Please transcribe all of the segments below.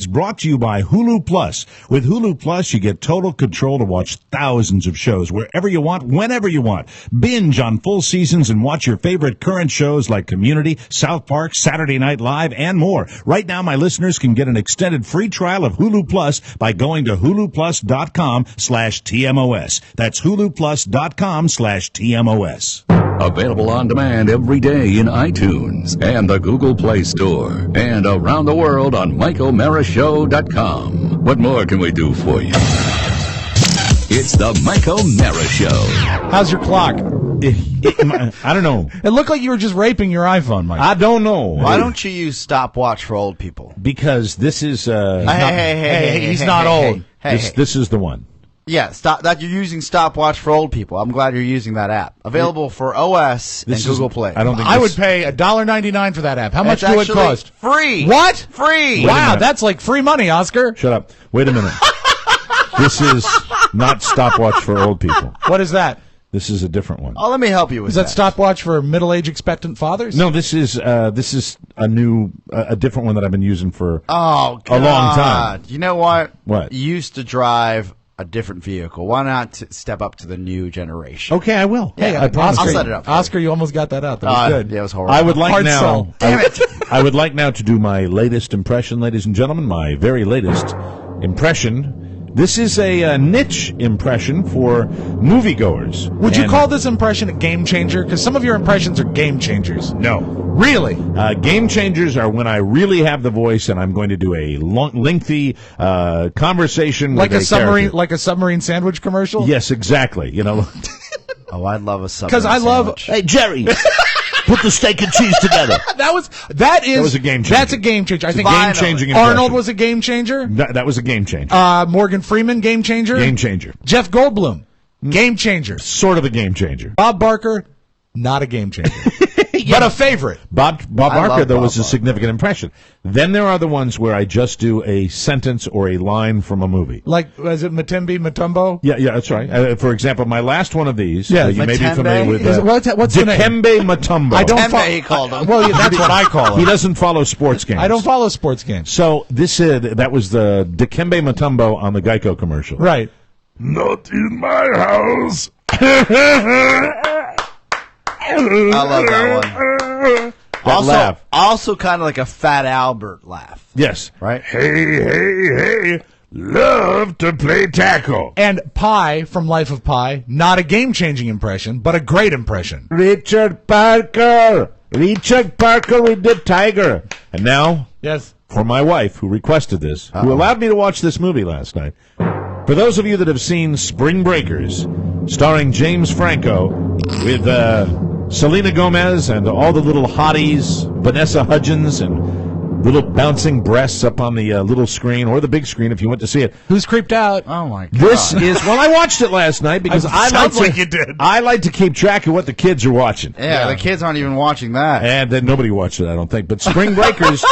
is brought to you by Hulu Plus. With Hulu Plus, you get total control to watch thousands of shows wherever you want, whenever you want. Binge on full seasons and watch your favorite current shows like Community, South Park, Saturday Night Live, and more. Right now, my listeners can get an extended free trial of Hulu Plus by going to huluplus.com/TMOS. That's huluplus.com/TMOS. Available on demand every day in iTunes and the Google Play Store. And around the world on MikeO'MaraShow.com. What more can we do for you? It's the Mike O'Mara Show. How's your clock? I don't know. It looked like you were just raping your iPhone, Mike. I don't know. Why don't you use stopwatch for old people? Because this is... he's not old. This is the one. Yeah, that you're using stopwatch for old people. I'm glad you're using that app. Available for OS and Google Play. I would pay $1.99 for that app. How much do it cost? Free. What? Free. Wow, that's like free money, Oscar. Shut up. Wait a minute. This is not stopwatch for old people. What is that? This is a different one. Oh, let me help you with that. Is that stopwatch for middle-age expectant fathers? No, this is a different one that I've been using for a long time. You know what? What? You used to drive a different vehicle. Why not step up to the new generation? Okay, I will. Yeah, I promise. I'll set it up. Oscar, you almost got that out. That was good. Yeah, it was horrible. I would like now. Damn it! I would like now to do my latest impression, ladies and gentlemen. My very latest impression. This is a niche impression for moviegoers. Would you call this impression a game changer? Because some of your impressions are game changers. No. Really? Game changers are when I really have the voice and I'm going to do a lengthy conversation like with a submarine, like a submarine sandwich commercial. Yes, exactly. You know. Oh, I'd love a submarine. Because I love. Hey, Jerry. Put the steak and cheese together. That was a game changer. That's a game changer. I think game changing. Arnold was a game changer. That was a game changer. Morgan Freeman, game changer. Game changer. Jeff Goldblum, game changer. Sort of a game changer. Bob Barker, not a game changer. But a favorite. Bob Barker, though, was a significant impression. Then there are the ones where I just do a sentence or a line from a movie. Like, was it Matumbi Mutombo? Yeah, that's right. For example, my last one of these, you may be familiar with what's the name? Dikembe Mutombo. He called him. Well, that's what I call him. He doesn't follow sports games. I don't follow sports games. So that was the Dikembe Mutombo on the Geico commercial. Right. Not in my house. I love that one. Laugh. Also kind of like a Fat Albert laugh. Yes. Right? Hey, love to play tackle. And Pi from Life of Pi, not a game-changing impression, but a great impression. Richard Parker with the tiger. And now, yes, for my wife, who requested this, who allowed me to watch this movie last night. For those of you that have seen Spring Breakers, starring James Franco, with Selena Gomez and all the little hotties, Vanessa Hudgens, and little bouncing breasts up on the little screen, or the big screen if you went to see it. Who's creeped out? Oh, my God. This is, well, I watched it last night because you did. I like to keep track of what the kids are watching. Yeah, the kids aren't even watching that. And then nobody watched it, I don't think. But Spring Breakers...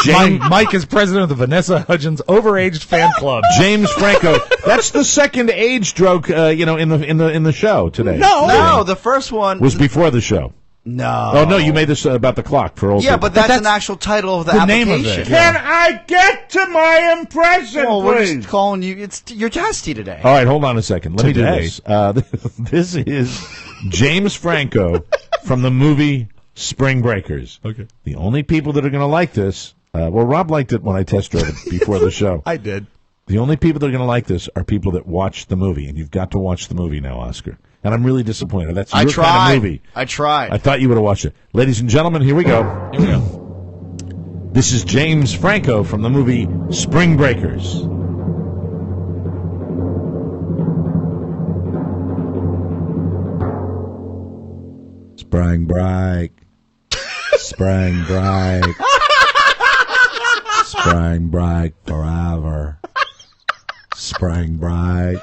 Mike is president of the Vanessa Hudgens Overaged Fan Club. James Franco. That's the second age stroke, in the show today. No, the first one was before the show. No. Oh no, you made this about the clock for old people. Yeah, but that's an actual title of the name application. of it. Can I get to my impression, Well, we're please? just calling you. You're testy today. All right, hold on a second. Let me do this. This is James Franco from the movie Spring Breakers. Okay. The only people that are going to like this. Well, Rob liked it when I test drove it before the show. I did. The only people that are going to like this are people that watch the movie, and you've got to watch the movie now, Oscar. And I'm really disappointed. That's your kind of movie. I tried. I thought you would have watched it. Ladies and gentlemen, here we go. This is James Franco from the movie Spring Breakers. Spring break. Spring break. Spring break forever. Spring break.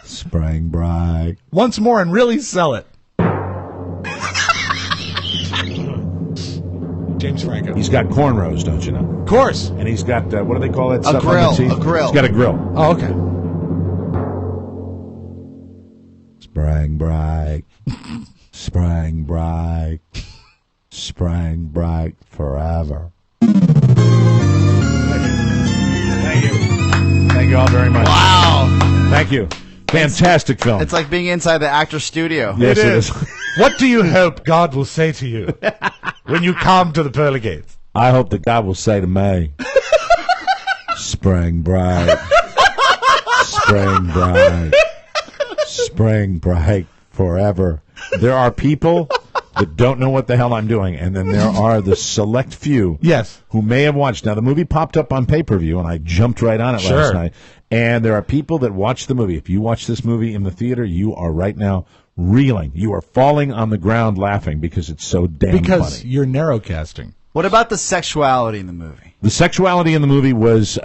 Spring break. Once more and really sell it. James Franco. He's got cornrows, don't you know? Of course. And he's got, what do they call it? A grill. A grill. He's got a grill. Oh, okay. Spring break. Spring break. Spring break forever. you all very much. Wow. Thank you. Fantastic film. It's like being inside the actor's studio. Yes, it is. What do you hope God will say to you when you come to the pearly gates? I hope that God will say to me, spring break, spring break, spring break forever. There are people that don't know what the hell I'm doing, and then there are the select few who may have watched. Now, the movie popped up on pay-per-view, and I jumped right on it last night. And there are people that watch the movie. If you watch this movie in the theater, you are right now reeling. You are falling on the ground laughing because it's so damn funny. Because you're narrowcasting. What about the sexuality in the movie? The sexuality in the movie was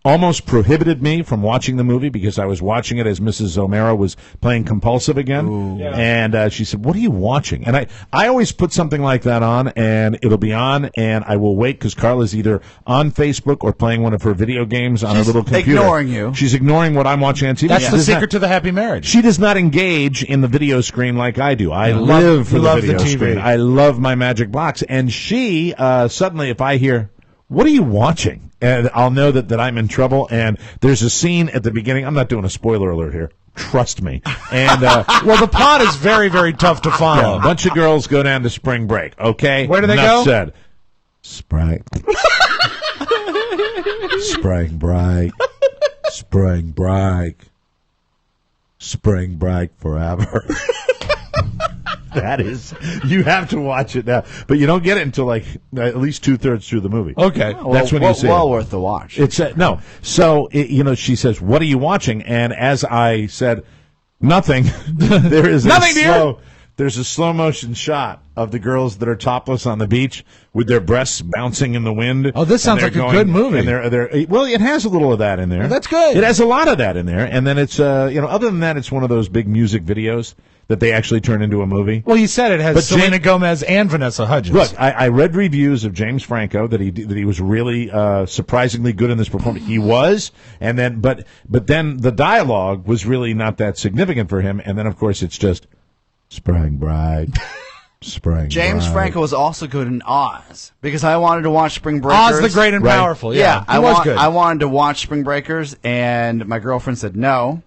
almost prohibited me from watching the movie because I was watching it as Mrs. O'Mara was playing compulsive again. And she said, "What are you watching?" And I always put something like that on, and it'll be on, and I will wait because Carla's either on Facebook or playing one of her video games on her little computer. Ignoring you. She's ignoring what I'm watching on TV. That's the secret to the happy marriage. She does not engage in the video screen like I do. I live for the video screen. I love my magic box. And she, suddenly, if I hear, "What are you watching?" And I'll know that I'm in trouble. And there's a scene at the beginning. I'm not doing a spoiler alert here. Trust me. And well, the plot is very, very tough to follow. a bunch of girls go down to spring break. Okay, where do they Enough go? Said. Spring. Spring break. Spring break. Spring break forever. That is, you have to watch it now, but you don't get it until like at least 2/3 through the movie. Okay, that's when you see well it. worth the watch. It's no. So she says, "What are you watching?" And as I said, "Nothing." There is there's a slow motion shot of the girls that are topless on the beach with their breasts bouncing in the wind. Oh, this sounds like a good movie. And well, it has a little of that in there. Well, that's good. It has a lot of that in there, and then it's other than that, it's one of those big music videos that they actually turn into a movie. Well, you said it has Selena Gomez and Vanessa Hudgens. Look, I read reviews of James Franco that he was really surprisingly good in this performance. He was, and then but then the dialogue was really not that significant for him. And then of course it's just spring break, spring. James break. Franco was also good in Oz because I wanted to watch Spring Breakers. Oz the Great and Powerful. Yeah, I was good. I wanted to watch Spring Breakers, and my girlfriend said no.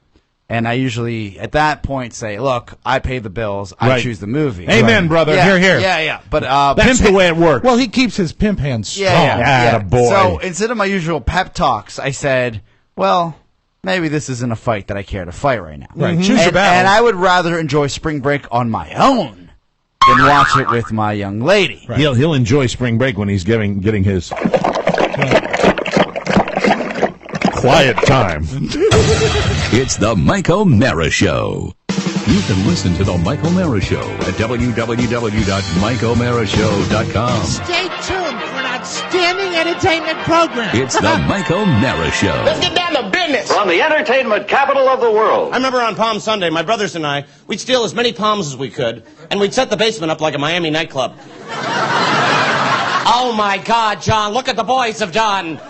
And I usually, at that point, say, "Look, I pay the bills. I choose the movie." Amen, brother. Yeah, Here. Yeah. But that's the way it works. Well, he keeps his pimp hands strong. Yeah. Boy. So instead of my usual pep talks, I said, "Well, maybe this isn't a fight that I care to fight right now." Right. Choose your battle. And I would rather enjoy Spring Break on my own than watch it with my young lady. Right. He'll enjoy spring break when he's getting his quiet time. It's the Mike O'Mara Show. You can listen to the Mike O'Mara Show at www.mikeomarashow.com. Stay tuned for an outstanding entertainment program. It's the Mike O'Mara Show. Let's get down to business. From the entertainment capital of the world. I remember on Palm Sunday, my brothers and I, we'd steal as many palms as we could, and we'd set the basement up like a Miami nightclub. Oh my God, John, look at the boys have done.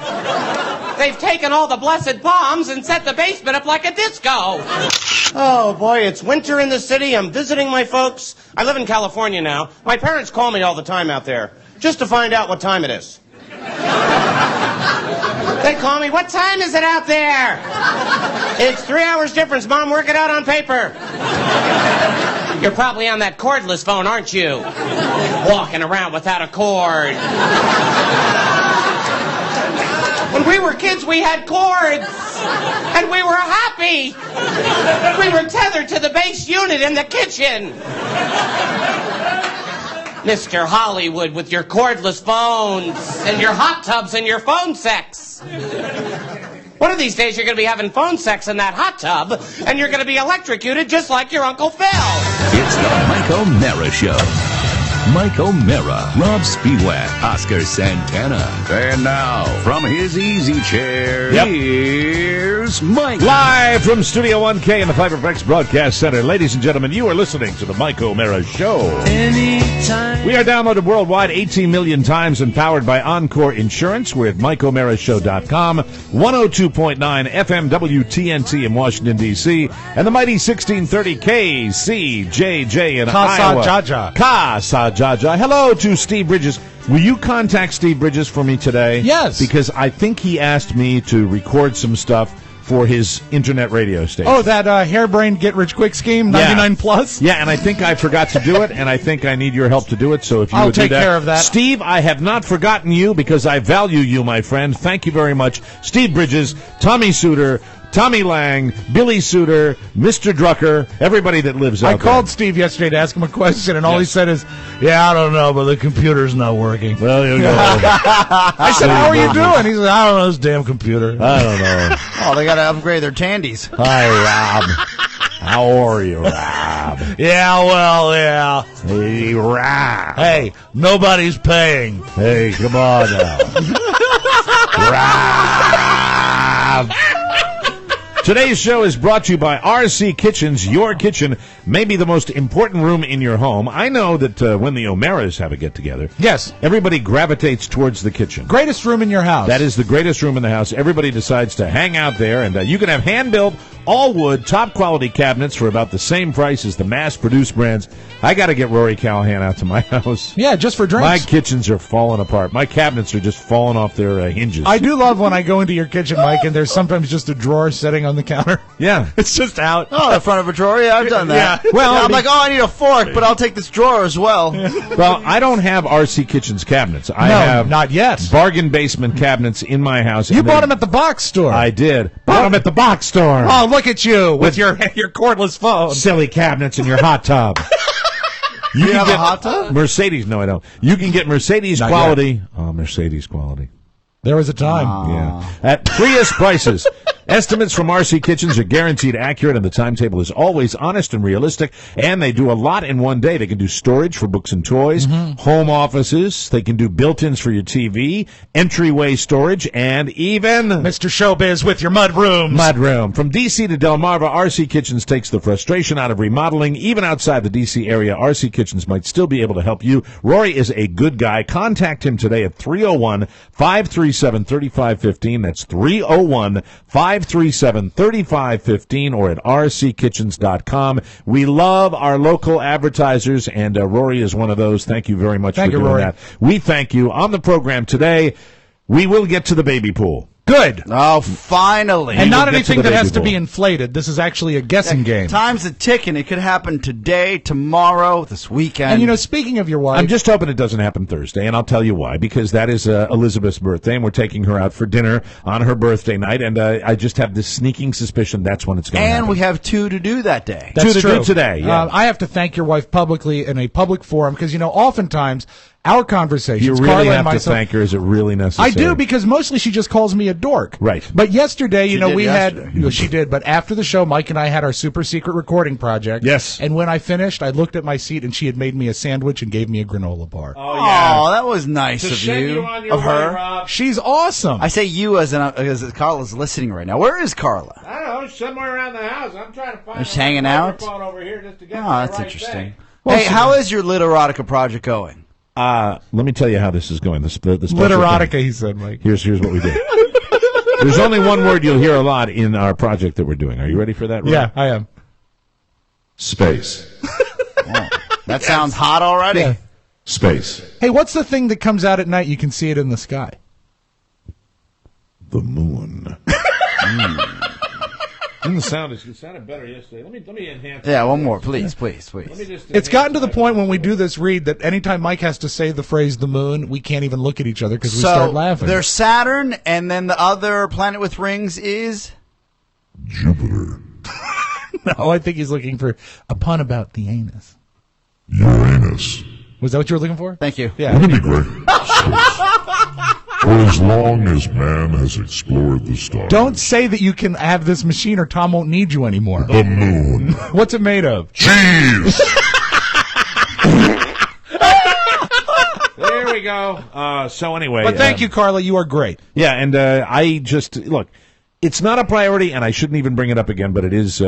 They've taken all the blessed palms and set the basement up like a disco. Oh boy, it's winter in the city. I'm visiting my folks. I live in California now. My parents call me all the time out there just to find out what time it is. They call me, "What time is it out there?" "It's 3 hours difference, Mom. Work it out on paper." "You're probably on that cordless phone, aren't you? Walking around without a cord." When we were kids, we had cords, and we were happy. We were tethered to the base unit in the kitchen. Mr. Hollywood with your cordless phones and your hot tubs and your phone sex. One of these days, you're going to be having phone sex in that hot tub, and you're going to be electrocuted just like your Uncle Phil. It's the Mike O'Mara Show. Mike O'Mara, Rob Spiewak, Oscar Santana. And now, from his easy chair, here's Mike. Live from Studio 1K in the Fiberflex Broadcast Center. Ladies and gentlemen, you are listening to the Mike O'Mara Show. Anytime. We are downloaded worldwide 18 million times and powered by Encore Insurance. We're at MikeO'MaraShow.com, 102.9 FM WTNT in Washington, D.C., and the mighty 1630 KCJJ in Iowa. Casa Jaja. Hello to Steve Bridges. Will you contact Steve Bridges for me today? Yes. Because I think he asked me to record some stuff for his internet radio station. Oh, that harebrained get-rich-quick scheme, 99 plus? Yeah, and I think I forgot to do it, and I think I need your help to do it, so if you I'll would do take that. care of that. Steve, I have not forgotten you because I value you, my friend. Thank you very much. Steve Bridges, Tommy Suter, Tommy Lang, Billy Suter, Mr. Drucker, everybody that lives out I called Steve yesterday to ask him a question, and all he said is, I don't know, but the computer's not working. Well, you go. I said, how are you doing? He said, I don't know, this damn computer. I don't know. Oh, they got to upgrade their tandies. Hi, Rob. How are you, Rob? Yeah. Hey, Rob. Hey, nobody's paying. Hey, come on now. Rob. Today's show is brought to you by RC Kitchens. Your kitchen may be the most important room in your home. I know that when the O'Maras have a get-together, Yes. everybody gravitates towards the kitchen. Greatest room in your house. That is the greatest room in the house. Everybody decides to hang out there, and you can have hand-built, all-wood, top-quality cabinets for about the same price as the mass-produced brands. I got to get Rory Callahan out to my house. Yeah, just for drinks. My kitchens are falling apart. My cabinets are just falling off their hinges. I do love when I go into your kitchen, Mike, and there's sometimes just a drawer sitting on the counter. Yeah. It's just out. Oh, the front of a drawer? Yeah, I've done that. Yeah. Well, Yeah, I'm like, I need a fork, but I'll take this drawer as well. Well, I don't have RC Kitchens cabinets. I No, have not yet. bargain basement cabinets in my house. You and bought they- them at the box store. I did. Bought them at the box store. Oh, look at you with your cordless phone. Silly cabinets in your hot tub. You can have get a hot tub? Mercedes. No, I don't. You can get Mercedes Not quality. Oh, Mercedes quality. There was a time. Yeah. At freest prices. Estimates from RC Kitchens are guaranteed accurate, and the timetable is always honest and realistic, and they do a lot in one day. They can do storage for books and toys, home offices, they can do built-ins for your TV, entryway storage, and even Mr. Showbiz with your mud rooms. mudroom. From D.C. to Delmarva, RC Kitchens takes the frustration out of remodeling. Even outside the D.C. area, RC Kitchens might still be able to help you. Rory is a good guy. Contact him today at 301-537-3515. That's 301-537-3515 or at rckitchens.com. We love our local advertisers, and Rory is one of those. Thank you very much for doing Rory. that. We thank you. On the program today, we will get to the baby pool. Good. Oh, finally. And not get to anything the that has baby to be bowl. inflated. This is actually a guessing game. Time's a ticking. It could happen today, tomorrow, this weekend. And, speaking of your wife, I'm just hoping it doesn't happen Thursday, and I'll tell you why. Because that is Elizabeth's birthday, and we're taking her out for dinner on her birthday night, and I just have this sneaking suspicion that's when it's going to happen. And we have 2 to do that day. that's to true. do today, yeah. I have to thank your wife publicly in a public forum because, oftentimes our conversations, You really Carla and have to myself, thank her. Is it really necessary? I do, because mostly she just calls me a dork. Right. But yesterday, She did we yesterday. had, she did, but after the show, Mike and I had our super secret recording project. Yes. And when I finished, I looked at my seat and she had made me a sandwich and gave me a granola bar. Oh, that was nice of you. Of her. She's awesome. I say you as Carla's listening right now. Where is Carla? I don't know, somewhere around the house. I'm trying to find Just hanging out? over here just to get Oh, the that's right interesting. thing. Hey, how is your Literotica project going? Let me tell you how this is going. The special Literotica, thing. he said, Mike. Here's what we do. There's only one word you'll hear a lot in our project that we're doing. Are you ready for that? Roy? Yeah, I am. Space. That sounds hot already. Yeah. Space. Hey, what's the thing that comes out at night? You can see it in the sky. The moon. And the sound it sounded better yesterday. Let me enhance. Yeah, one more, please. It's gotten to the point when we do this read that anytime Mike has to say the phrase "the moon," we can't even look at each other because we start laughing. There's Saturn, and then the other planet with rings is Jupiter. No, I think he's looking for a pun about the anus. Uranus. Was that what you were looking for? Thank you. Yeah. Wouldn't it be great? For as long as man has explored the stars. Don't say that you can have this machine or Tom won't need you anymore. The moon. What's it made of? Cheese! There we go. So anyway. But thank you, Carla. You are great. Yeah, and I just look. It's not a priority, and I shouldn't even bring it up again. But it is,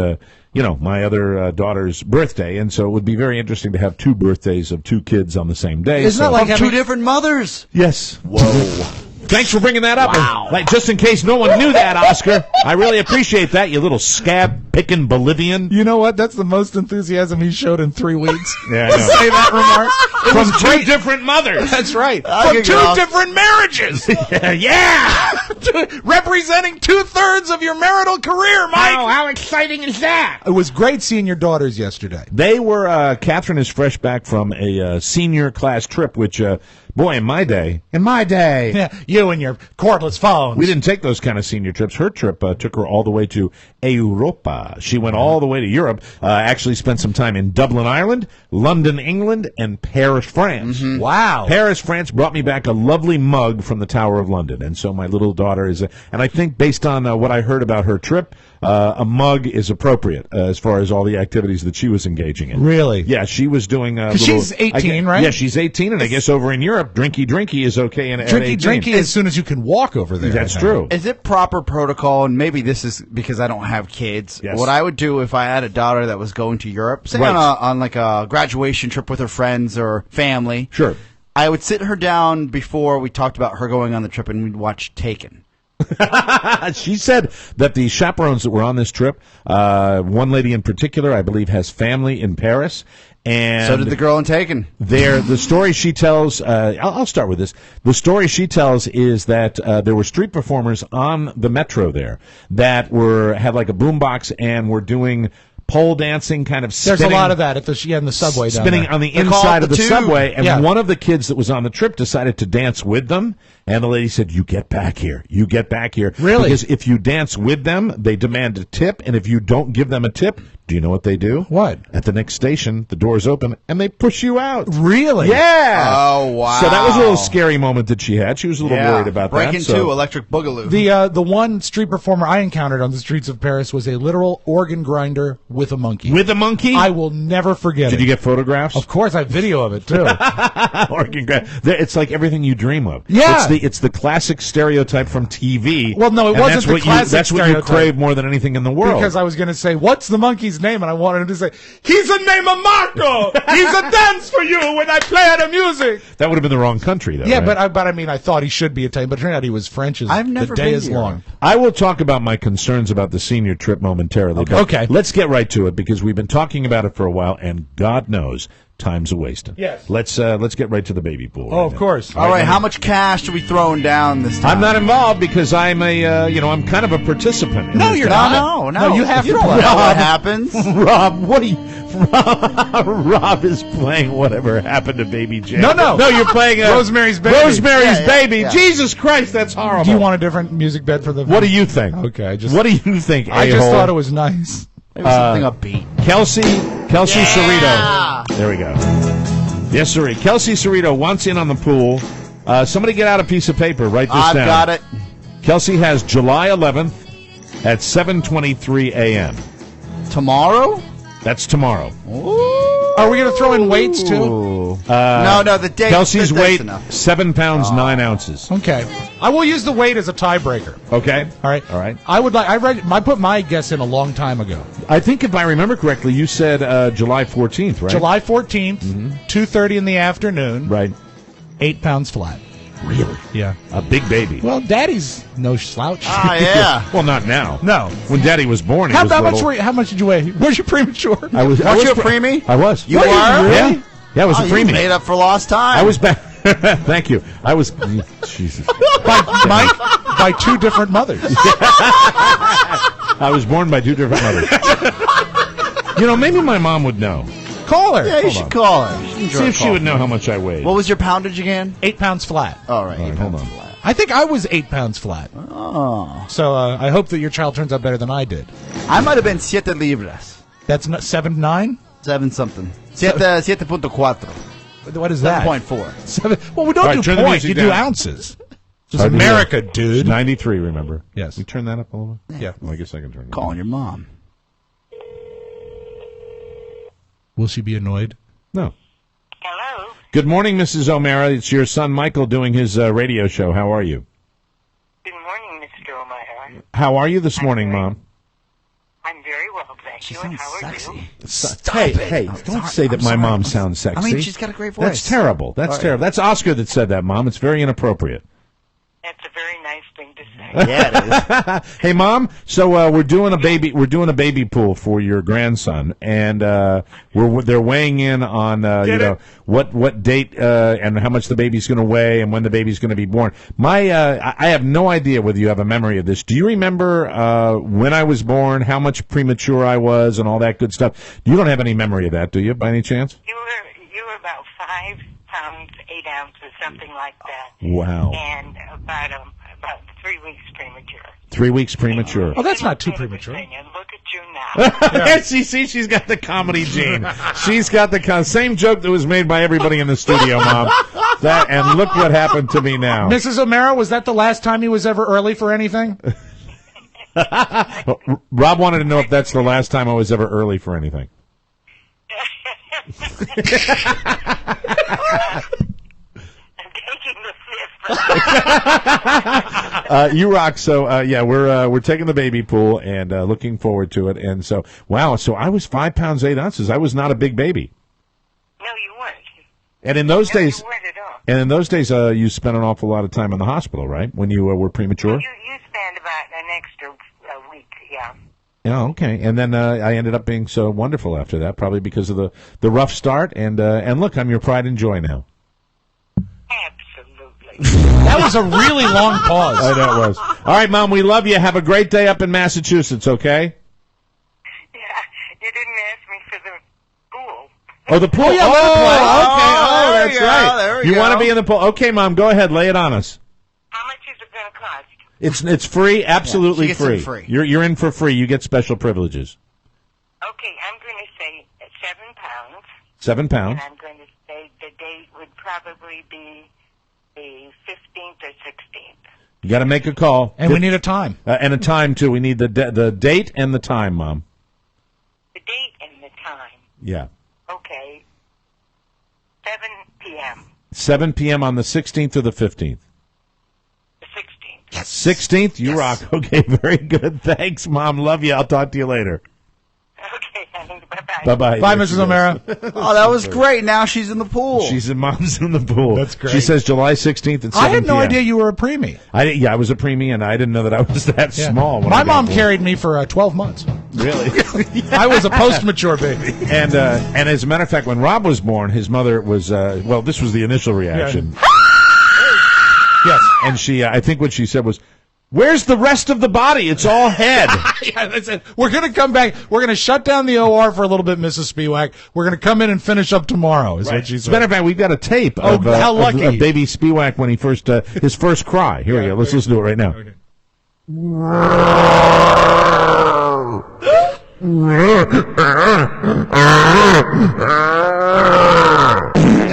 my other daughter's birthday, and so it would be very interesting to have 2 birthdays of 2 kids on the same day. Isn't that like Two different mothers. Yes. Whoa. Thanks for bringing that up. Wow. Like, just in case no one knew that, Oscar. I really appreciate that, you little scab-picking Bolivian. You know what? That's the most enthusiasm he showed in 3 weeks. Yeah, I know. Say that remark. From two different mothers. That's right. I From can go. 2 different marriages. Yeah! Representing 2/3 of your marital career, Mike. Oh, how exciting is that? It was great seeing your daughters yesterday. They were, Catherine is fresh back from a senior class trip, which, boy, in my day, Yeah, you and your cordless phones. we didn't take those kind of senior trips. Her trip took her all the way to Europa. She went all the way to Europe, actually spent some time in Dublin, Ireland, London, England, and Paris, France. Wow. Paris, France brought me back a lovely mug from the Tower of London. And so my little daughter is, and I think based on what I heard about her trip, a mug is appropriate as far as all the activities that she was engaging in. Really? Yeah, she was doing a 'Cause she's 18, right? Yeah, she's 18, and I guess over in Europe, drinky is okay. At 18. Drinky as soon as you can walk over there. That's I think. true. Is it proper protocol, and maybe this is because I don't have kids, Yes. what I would do if I had a daughter that was going to Europe, say Right. on like a graduation trip with her friends or family, Sure. I would sit her down before we talked about her going on the trip and we'd watch Taken. She said that the chaperones that were on this trip, one lady in particular, I believe, has family in Paris. And So did the girl in Taken. the story she tells, I'll start with this. The story she tells is that there were street performers on the metro there that had like a boombox and were doing pole dancing, kind of There's spinning. a lot of that at in the subway down Spinning there. on the They call inside it of the the tube. subway, and Yeah. one of the kids that was on the trip decided to dance with them, and the lady said, "You get back here. You get back here." Really? Because if you dance with them, they demand a tip, and if you don't give them a tip, do you know what they do? What? At the next station, the doors open, and they push you out. Really? Yeah. Oh, wow. So that was a little scary moment that she had. She was a little worried about Break that. into so- Electric Boogaloo. The one street performer I encountered on the streets of Paris was a literal organ grinder with a monkey. With a monkey? I will never forget Did it. you get photographs? Of course, I have video of it too. Organ gra- It's like everything you dream of. Yeah. It's the classic stereotype from TV. Well, no, it and wasn't that's the what classic That's what you stereotype. crave more than anything in the world. Because I was going to say, what's the monkey's name? And I wanted him to say, he's the name of Marco. He's a dance for you when I play the music. that would have been the wrong country, though. Yeah, right? but I mean, I thought he should be Italian, but it turned out he was French. I've never the day been is to long. I will talk about my concerns about the senior trip momentarily. but Okay. Let's get right to it because we've been talking about it for a while, and God knows time's a wasting. Yes. Let's get right to the baby pool. Oh, of course. All right, how much cash are we throwing down this time? I'm not involved because I'm I'm kind of a participant. in No, this you're thing. not. No, you have to don't play. know what happens. Rob, what are you? Rob is playing whatever happened to Baby Jane. No. no. You're playing Rosemary's Baby. Rosemary's Yeah, Baby. yeah. Jesus Christ, that's horrible. Do you want a different music bed for the? What do you think? Okay, What do you think? I just a-hole? thought it was nice. Maybe something upbeat. Kelsey Cerrito. There we go. Yes, sir. Kelsey Cerrito wants in on the pool. Somebody get out a piece of paper. Write this I've down. got it. Kelsey has July 11th at 7:23 a.m. Tomorrow? That's tomorrow. Are we going to throw in weights too? No, the date. Kelsey's that's weight, enough. 7 pounds, 9 ounces. Okay, I will use the weight as a tiebreaker. Okay? All right. All right. I put my guess in a long time ago. I think if I remember correctly, you said July 14th, right? July 14th, 2:30 in the afternoon. Right. 8 pounds flat. Really? Yeah. A big baby. Well, Daddy's no slouch. Ah, yeah. Well, not now. No. When Daddy was born, he How was much little. how much did you weigh? Was you premature? I was. Weren't you a preemie? I was. You Were you are? really? Yeah. Yeah, I was a You preemie. made up for lost time. I was back. Thank you. I was. Jesus. by two different mothers. I was born by two different mothers. Maybe my mom would know. Call her. Yeah, you should call her. You should See if she call would her. know how much I weighed. What was your poundage again? 8 pounds flat. All right, All right, hold on. I think I was 8 pounds flat. Oh. So I hope that your child turns out better than I did. I might have been 7 libras. That's not 7'9"? 7 something. 7.4. What is that? 7.4. 7. Well, we don't All right, do turn the points. music You do down. ounces. This is Hard to America, hear. dude. 93, remember? Yes. You turn that up a little bit? Yeah. Well, I guess I can turn it Calling your mom. Will she be annoyed? No. Hello. Good morning, Mrs. O'Mara. It's your son, Michael, doing his radio show. How are you? Good morning, Mr. O'Mara. How are you this morning, Mom? I'm very well, thank She you. And sounds how are sexy. you? Hey, Oh, don't sorry. say that I'm my sorry. mom sounds sexy. I mean, she's got a great voice. That's terrible. That's terrible. That's Oscar that said that, Mom. It's very inappropriate. And That's a very nice thing to say. Yeah, it is. Hey, Mom. So we're doing a baby pool for your grandson, and they're weighing in on what date and how much the baby's going to weigh and when the baby's going to be born. I have no idea whether you have a memory of this. Do you remember when I was born, how much premature I was, and all that good stuff? You don't have any memory of that, do you, by any chance? You were about 5 pounds 8 ounces, something like that. Wow. And about 3 weeks premature. 3 weeks premature. Oh, that's not too premature. And look at you now. See, she's got the comedy gene. She's got the same joke that was made by everybody in the studio, Mom. And look what happened to me now. Mrs. O'Mara, was that the last time he was ever early for anything? Rob wanted to know if that's the last time I was ever early for anything. I'm taking the fifth. You rock. So we're taking the baby pool and looking forward to it. And so so I was 5 pounds 8 ounces. I was not a big baby. No, you weren't. And in those days, you weren't at all. and in those days, you spent an awful lot of time in the hospital, right? When you were premature. You spent about an extra week, yeah. Yeah, okay. And then I ended up being so wonderful after that, probably because of the rough start. And look, I'm your pride and joy now. Absolutely. That was a really long pause. I know it was. All right, Mom, we love you. Have a great day up in Massachusetts, okay? Yeah, you didn't ask me for the pool. Oh, the pool. yeah, okay. Oh, there That's we go. right. There we You go. want to be in the pool? Okay, Mom, go ahead. Lay it on us. How much is it going to cost? It's free, absolutely she gets in free. You're in for free. You get special privileges. Okay, I'm going to say 7 pounds. 7 pounds. And I'm going to say the date would probably be the 15th or 16th. You got to make a call. And we need a time. And a time, too. We need the date and the time, Mom. The date and the time. Yeah. Okay. 7 p.m. 7 p.m. on the 16th or the 15th? The 16th. 16th? You rock. Okay, very good. Thanks, Mom. Love you. I'll talk to you later. Okay, honey. Bye-bye. Bye-bye. Bye, There she Mrs. goes. O'Mara. Oh, that was great. Now she's in the pool. Mom's in the pool. That's great. She says July 16th at 7 I had no p.m. idea you were a preemie. I was a preemie, and I didn't know that I was that small. When I My got mom born. carried me for 12 months. Really? I was a post-mature baby. And as a matter of fact, when Rob was born, his mother was, this was the initial reaction. Yes. And she, I think what she said was, "Where's the rest of the body? It's all head." Yeah, they said, we're going to come back. We're going to shut down the OR for a little bit, Mrs. Spiewak. We're going to come in and finish up tomorrow, is what she As a said. matter of fact, we've got a tape Oh, of, how lucky. of baby Spiewak when he first, his first cry. Here we go. Let's listen to it right now. Okay.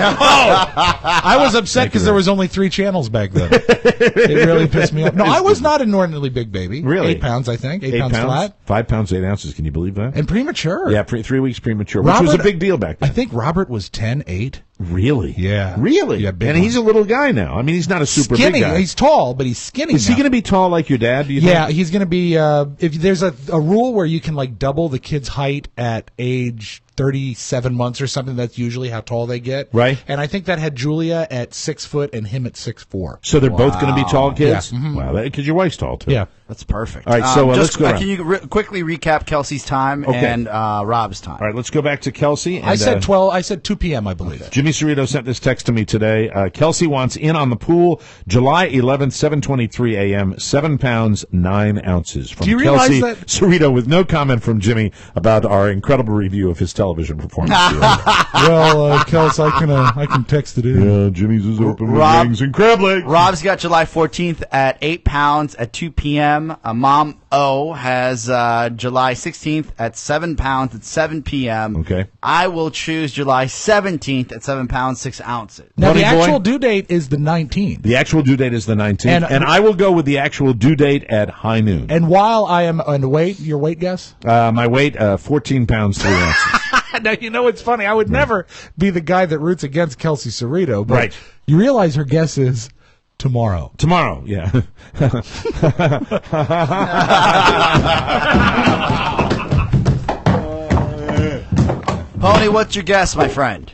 I was upset because there was only 3 channels back then. It really pissed me off. No, I was not an inordinately big baby. Really? 8 pounds, I think. 8 pounds flat. 5 pounds 8 ounces. Can you believe that? And premature. Yeah, 3 weeks premature, which was a big deal back I then. think Robert was 10'8". Really? Yeah. Really? Yeah, big and one. he's a little guy now. I mean, he's not a super Skinny. big guy. He's tall, but he's skinny. Is he now. going to be tall like your dad, do you Yeah, think? he's going to be. If there's a rule where you can like double the kid's height at age 37 months or something, that's usually how tall they get. Right. And I think that had Julia at 6 foot and him at 6'4". So they're both going to be tall kids? Yeah. Mhm. Wow, because your wife's tall, too. Yeah. That's perfect. All right, so let's go around. Can you quickly recap Kelsey's time and Rob's time? All right, let's go back to Kelsey. And, I said 12. I said 2 p.m. I believe. Jimmy Cerrito sent this text to me today. Kelsey wants in on the pool, July 11th, 7:23 a.m., 7 pounds, 9 ounces. From Do you realize Kelsey that- Cerrito, with no comment from Jimmy about our incredible review of his television performance. Well, Kels, I can text it in. Yeah, Jimmy's is open with Rob- wings and crab legs. Rob's got July 14th at 8 pounds at 2 p.m. Mom O has July 16th at 7 pounds at 7 p.m. Okay. I will choose July 17th at 7 pounds 6 ounces. Now Bunny the boy? actual due date is the 19th. The actual due date is the 19th, And- and I will go with the actual due date at high noon. And while I am on weight, your weight guess? My weight, 14 pounds, 3 ounces. Now, you know what's funny? I would never be the guy that roots against Kelsey Cerrito, but Right. you realize her guess is tomorrow. Tomorrow, yeah. Pony, what's your guess, my friend?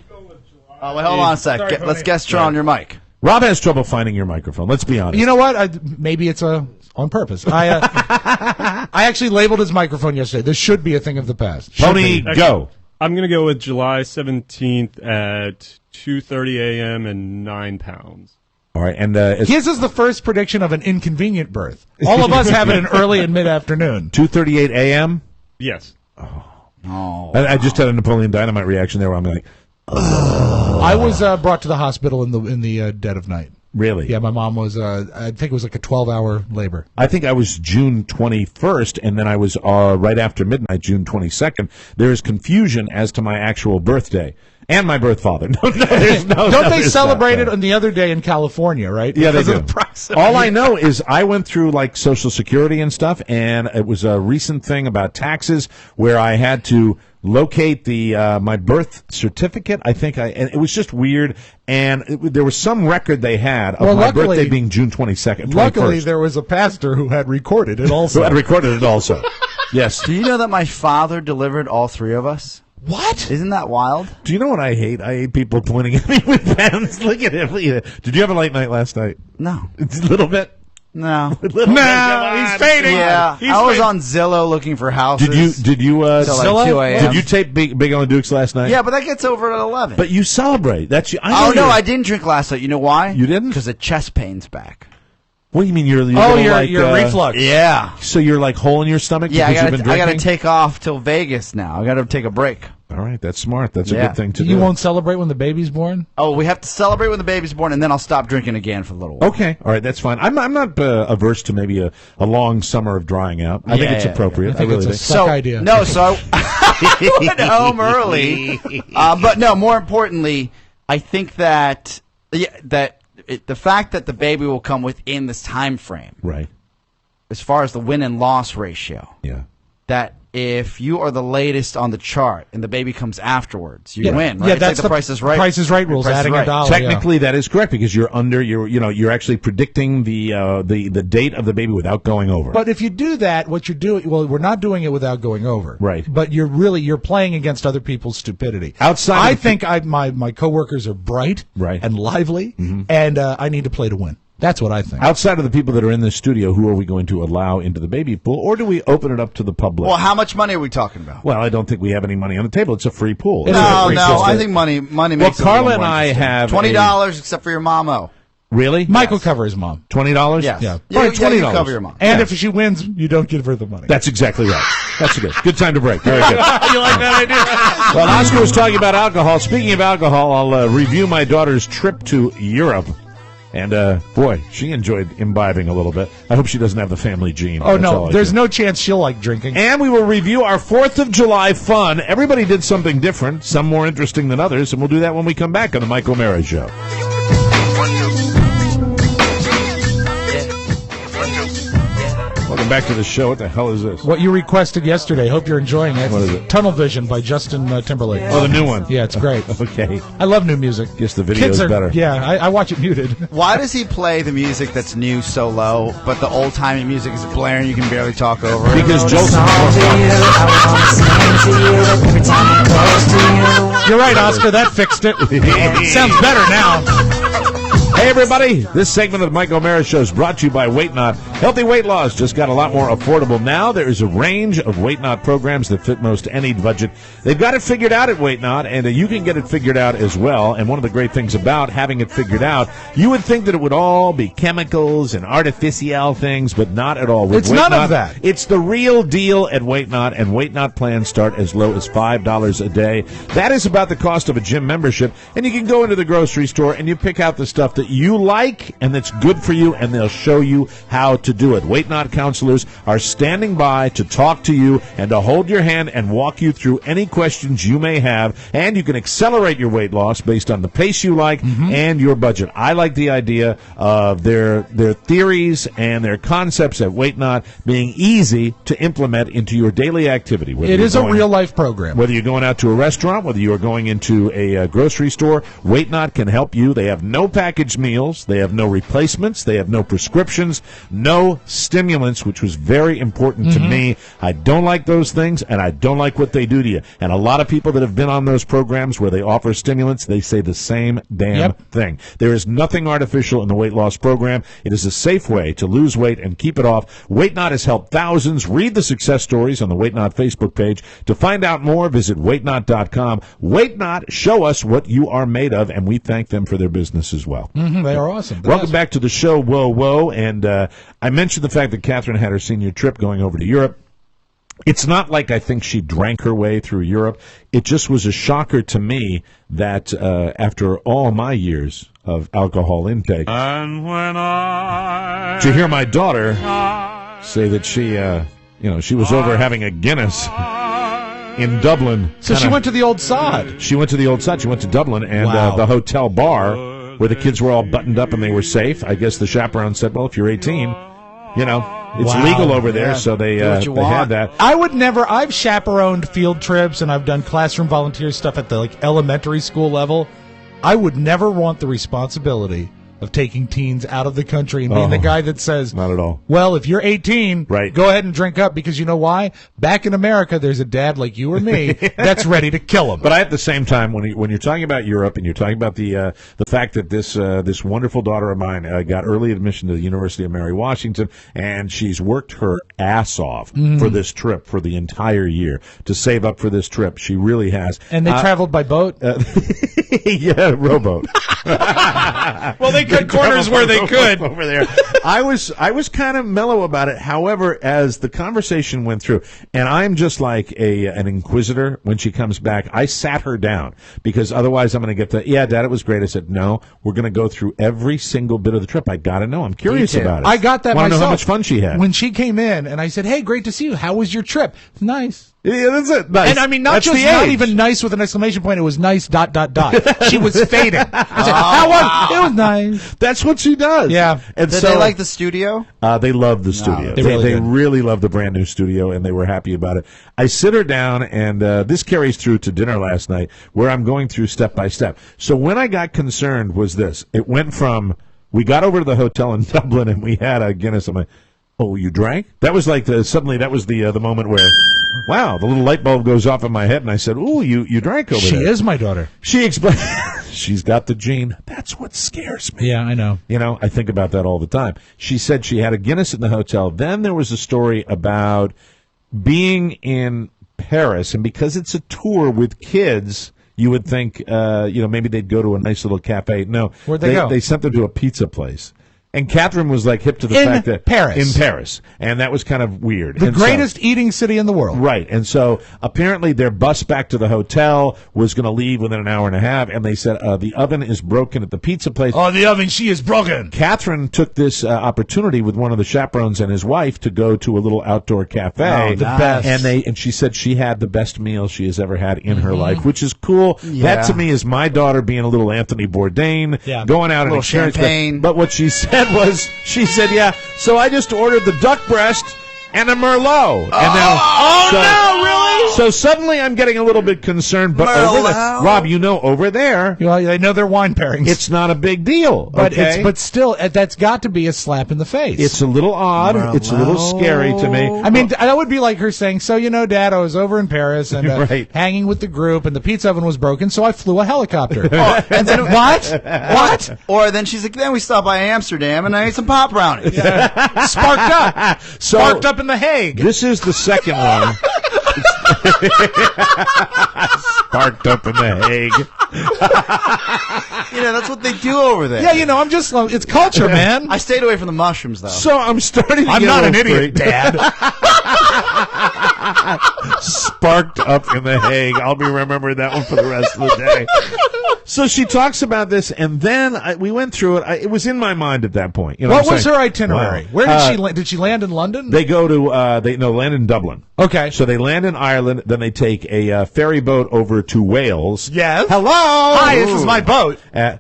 Oh, wait, hold on a sec. Sorry, Let's Pony. guess on your mic. Rob has trouble finding your microphone. Let's be honest. You know what? Maybe it's on purpose. I actually labeled his microphone yesterday. This should be a thing of the past. Pony, go. I'm going to go with July 17th at 2:30 a.m. and 9 pounds. All right, and his is the first prediction of an inconvenient birth. All of us have it in early and mid-afternoon. 2:38 a.m.? Yes. Oh. I just had a Napoleon Dynamite reaction there where I'm like, I was brought to the hospital in the dead of night. Really? Yeah, my mom was, I think it was like a 12-hour labor. I think I was June 21st, and then I was right after midnight, June 22nd. There is confusion as to my actual birthday and my birth father. Don't they celebrate it on the other day in California, right? Yeah, because they do. All I know is I went through like Social Security and stuff, and it was a recent thing about taxes where I had to locate my birth certificate. I think and it was just weird. And there was some record they had of my birthday being June 22nd. 21st. Luckily, there was a pastor who had recorded it also. Yes. Do you know that my father delivered all three of us? What? Isn't that wild? Do you know what I hate? I hate people pointing at me with pens. Look at him. Did you have a late night last night? No. A little bit? No. He's fading. Yeah, I was on Zillow looking for houses. Did you till like 2 a.m. Did you tape Big on Dukes last night? Yeah, but that gets over at 11. But you celebrate. I didn't drink last night. You know why? You didn't? Because the chest pain's back. What do you mean? Your reflux. Yeah. So you're like hole in your stomach? Yeah, because I got to take off till Vegas now. I got to take a break. All right, that's smart. That's a good thing to do. You won't celebrate when the baby's born? Oh, we have to celebrate when the baby's born, and then I'll stop drinking again for a little while. Okay, all right, that's fine. I'm not averse to maybe a long summer of drying out. I think it's appropriate. I think it's a suck idea. No, so I went home early. But no, more importantly, I think that the fact that the baby will come within this time frame, right? As far as the win and loss ratio, that if you are the latest on the chart and the baby comes afterwards, you win. Right? Yeah, that's like the Price is Right. Price is Right rules, adding a dollar. Technically, that is correct because you're actually predicting the date of the baby without going over. But if you do that, what you're doing, we're not doing it without going over. Right. But you're playing against other people's stupidity. I think my coworkers are bright and lively, and I need to play to win. That's what I think. Outside of the people that are in this studio, who are we going to allow into the baby pool, or do we open it up to the public? Well, how much money are we talking about? Well, I don't think we have any money on the table. It's a free pool. No, I think money makes it Carla and I have $20 except for your mom. Really? Mike will cover his mom. $20? Yes. Yeah. $20. You cover your mom. And if she wins, you don't give her the money. That's exactly right. That's good time to break. Very good. You like that idea? Well, Oscar was talking about alcohol. Speaking of alcohol, I'll review my daughter's trip to Europe. And, boy, she enjoyed imbibing a little bit. I hope she doesn't have the family gene. Oh, no. There's no chance she'll like drinking. And we will review our 4th of July fun. Everybody did something different, some more interesting than others, and we'll do that when we come back on the Mike O'Mara Show. Welcome back to the show. What the hell is this? What you requested yesterday. Hope you're enjoying it. What is it? Tunnel Vision by Justin Timberlake. Oh, the new one. Yeah, it's great. Okay. I love new music. Guess the video's better. Yeah, I watch it muted. Why does he play the music that's new so low, but the old-timey music is blaring, you can barely talk over it? Because Joseph... You're right, Oscar. That fixed it. Sounds better now. Hey, everybody. This segment of the Mike O'Mara Show is brought to you by Weight Not. Healthy weight loss just got a lot more affordable now. There is a range of Weight Not programs that fit most any budget. They've got it figured out at Weight Not, and you can get it figured out as well. And one of the great things about having it figured out, you would think that it would all be chemicals and artificial things, but not at all. It's none of that. It's the real deal at Weight Not, and Weight Not plans start as low as $5 a day. That is about the cost of a gym membership, and you can go into the grocery store and you pick out the stuff that you like and that's good for you, and they'll show you how to do it. Weight Not counselors are standing by to talk to you and to hold your hand and walk you through any questions you may have, and you can accelerate your weight loss based on the pace you like and your budget. I like the idea of their theories and their concepts at Weight Not being easy to implement into your daily activity. It is a real-life program. Whether you're going out to a restaurant, whether you are going into a grocery store, Weight Not can help you. They have no package kids' meals. They have no replacements. They have no prescriptions, no stimulants, which was very important to me. I don't like those things, and I don't like what they do to you. And a lot of people that have been on those programs where they offer stimulants, they say the same damn thing. There is nothing artificial in the weight loss program. It is a safe way to lose weight and keep it off. Weight Not has helped thousands. Read the success stories on the Weight Not Facebook page. To find out more, visit weightnot.com. Weight Not, show us what you are made of, and we thank them for their business as well. They are awesome. Welcome back to the show, Whoa, Whoa. And I mentioned the fact that Catherine had her senior trip going over to Europe. It's not like I think she drank her way through Europe. It just was a shocker to me that after all my years of alcohol intake, And when I to hear my daughter say that she was over having a Guinness in Dublin. So she went to the old sod. She went to the old sod. She went to Dublin and the hotel bar where the kids were all buttoned up and they were safe. I guess the chaperone said, well, if you're 18, it's legal over there, so they had that. I would never. I've chaperoned field trips and I've done classroom volunteer stuff at the elementary school level. I would never want the responsibility of taking teens out of the country and being the guy that says, not at all. Well, if you're 18, right, go ahead and drink up, because you know why? Back in America, there's a dad like you or me that's ready to kill him. But at the same time, when you're talking about Europe and you're talking about the fact that this wonderful daughter of mine got early admission to the University of Mary Washington, and she's worked her ass off for this trip for the entire year to save up for this trip. She really has. And they traveled by boat? Yeah, rowboat. Well, they cut corners where they could over there. I was kind of mellow about it. However, as the conversation went through, and I'm just like an inquisitor when she comes back, I sat her down because otherwise I'm going to get Dad, it was great. I said, no, we're going to go through every single bit of the trip. I got to know. I'm curious about it. I got that myself. Want to know how much fun she had. When she came in and I said, hey, great to see you. How was your trip? Nice. Yeah, that's it. Nice. And I mean, not even nice with an exclamation point. It was nice, ... She was fading. I said, how was it? It was nice. That's what she does. Yeah. And Did they like the studio? They love the studio. They really love the brand new studio, and they were happy about it. I sit her down, and this carries through to dinner last night, where I'm going through step by step. So when I got concerned was this. It went from, we got over to the hotel in Dublin, and we had a Guinness. I'm like, oh, you drank? That was like suddenly that was the moment where, wow, the little light bulb goes off in my head, and I said, ooh, you drank over there. She is my daughter. She explained, she's got the gene. That's what scares me. Yeah, I know. I think about that all the time. She said she had a Guinness in the hotel. Then there was a story about being in Paris, and because it's a tour with kids, you would think, maybe they'd go to a nice little cafe. No. Where'd they go? They sent them to a pizza place. And Catherine was like hip to the fact that Paris. In Paris, and that was kind of weird. The greatest eating city in the world, right? And so apparently their bus back to the hotel was going to leave within an hour and a half, and they said the oven is broken at the pizza place. Oh, the oven, she is broken. Catherine took this opportunity with one of the chaperones and his wife to go to a little outdoor cafe. Oh, the best. And she said she had the best meal she has ever had in her life, which is cool. Yeah. That to me is my daughter being a little Anthony Bourdain, going out and champagne. But what she said was, she said, yeah, so I just ordered the duck breast and a Merlot. And now, really? So suddenly I'm getting a little bit concerned. But over there, Rob, over there, I know they're wine pairings. It's not a big deal. But still, that's got to be a slap in the face. It's a little odd. Merlot. It's a little scary to me. I mean, that would be like her saying, so, Dad, I was over in Paris and hanging with the group, and the pizza oven was broken, so I flew a helicopter. And then what? What? Or then she's like, then we stopped by Amsterdam, and I ate some pop brownies. Yeah. Sparked up. Sparked up in The Hague. This is the second one. Sparked up in The Hague. That's what they do over there. Yeah, I'm just, it's culture, man. I stayed away from the mushrooms, though. So I'm starting to I'm get not a an little idiot, afraid. Dad. Sparked up in The Hague. I'll be remembering that one for the rest of the day. So she talks about this, and then we went through it. It was in my mind at that point. What was her itinerary? Wow. Where did she land? Did she land in London? They go to land in Dublin. Okay. So they land in Ireland, then they take a ferry boat over to Wales. Yes. Hello. Hi, this is my boat.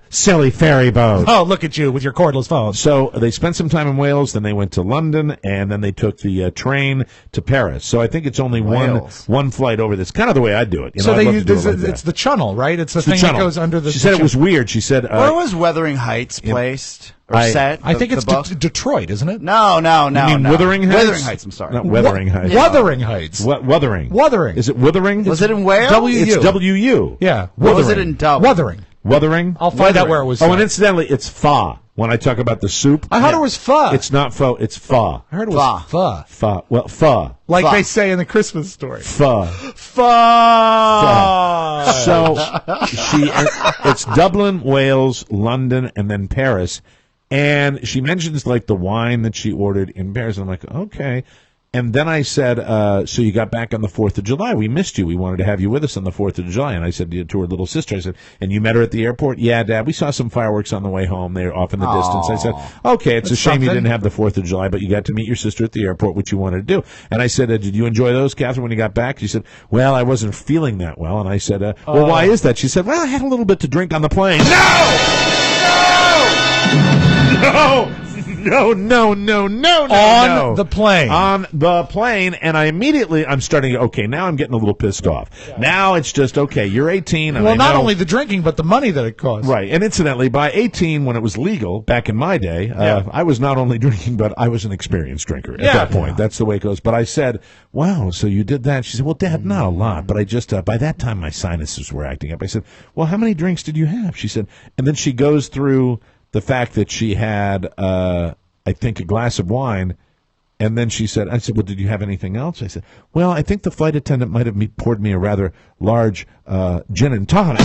Silly ferry boat. Oh, look at you with your cordless phone. So they spent some time in Wales, then they went to London, and then they took the train to Paris. So I think it's only one one flight over this. Kind of the way I do it. You know, So I'd they love use to do it like that. it's the chunnel, right? It's the It's the thing that channel. goes under the. She said it was weird. She said, Where was Wuthering Heights placed or set? I think the it's book? Detroit, isn't it? No. You mean no. Wuthering Heights? Wuthering Heights. I'm sorry. Not Wuthering Heights. Wuthering Heights. Wuthering. Wuthering. Is it Wuthering? Was it in Wales? It's W-U. Yeah. What was it Wuthering. in Dublin? Wuthering. Wuthering? I'll find out where it was. Oh, set. and incidentally, it's pho. When I talk about the soup. I heard it was pho. It's not pho, it's pho. I heard it was pho. Pho. Well, pho. Like Pho. they say in the Christmas story. Pho. Pho. So it's Dublin, Wales, London, and then Paris. And she mentions like the wine that she ordered in Paris. And I'm like, okay. And then I said, so you got back on the 4th of July. We missed you. We wanted to have you with us on the 4th of July. And I said to her little sister, I said, and you met her at the airport? Yeah, Dad. We saw some fireworks on the way home. They're off in the distance. I said, okay, it's a shame you didn't have the 4th of July, but you got to meet your sister at the airport, which you wanted to do. And I said, did you enjoy those, Catherine, when you got back? She said, well, I wasn't feeling that well. And I said, well, why is that? She said, well, I had a little bit to drink on the plane. No, On the plane. On the plane, and I'm starting, okay, now I'm getting a little pissed off. Yeah. Now it's just, okay, you're 18. And well, I not know, only the drinking, but the money that it costs. Right, and incidentally, by 18, when it was legal, back in my day, I was not only drinking, but I was an experienced drinker at that point. Yeah. That's the way it goes. But I said, wow, so you did that? She said, well, Dad, not a lot, but I just, by that time, my sinuses were acting up. I said, well, how many drinks did you have? She said, and then she goes through the fact that she had, I think, a glass of wine, and then she said, I said, well, did you have anything else? I said, well, I think the flight attendant might have poured me a rather large gin and tonic.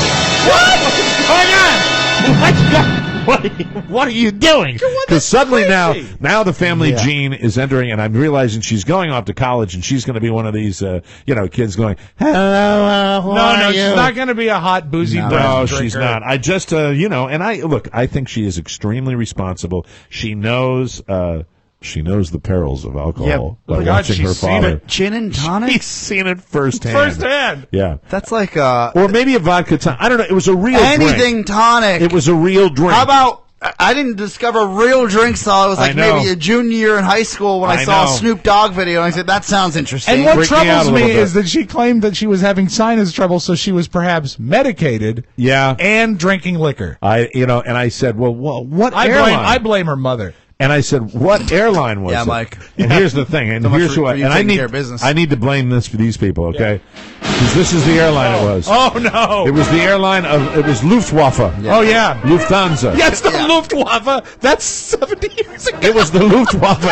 What are you doing? Because suddenly now the family gene is entering, and I'm realizing she's going off to college, and she's going to be one of these, kids going, hello, no, she's not going to be a hot, boozy No, drinker. she's not. I just, and I think she is extremely responsible. She knows the perils of alcohol by watching her father. Gin and tonic? She's seen it firsthand. Yeah. That's like or maybe a vodka tonic. I don't know. It was a real anything drink. tonic. It was a real drink. How about, I didn't discover real drinks till I was like maybe a junior year in high school when I saw a Snoop Dogg video, and I said, that sounds interesting. And what troubles me is that she claimed that she was having sinus trouble, so she was perhaps medicated and drinking liquor. And I said, well, what airline? I blame her mother. And I said, "What airline was it?" Mike. And here's the thing, and here's who I need to blame this for these people, okay? Because this is the airline it was. Oh no! It was the airline it was Luftwaffe. Yeah. Oh yeah, Lufthansa. Yes, the Luftwaffe. That's 70 years ago. It was the Luftwaffe.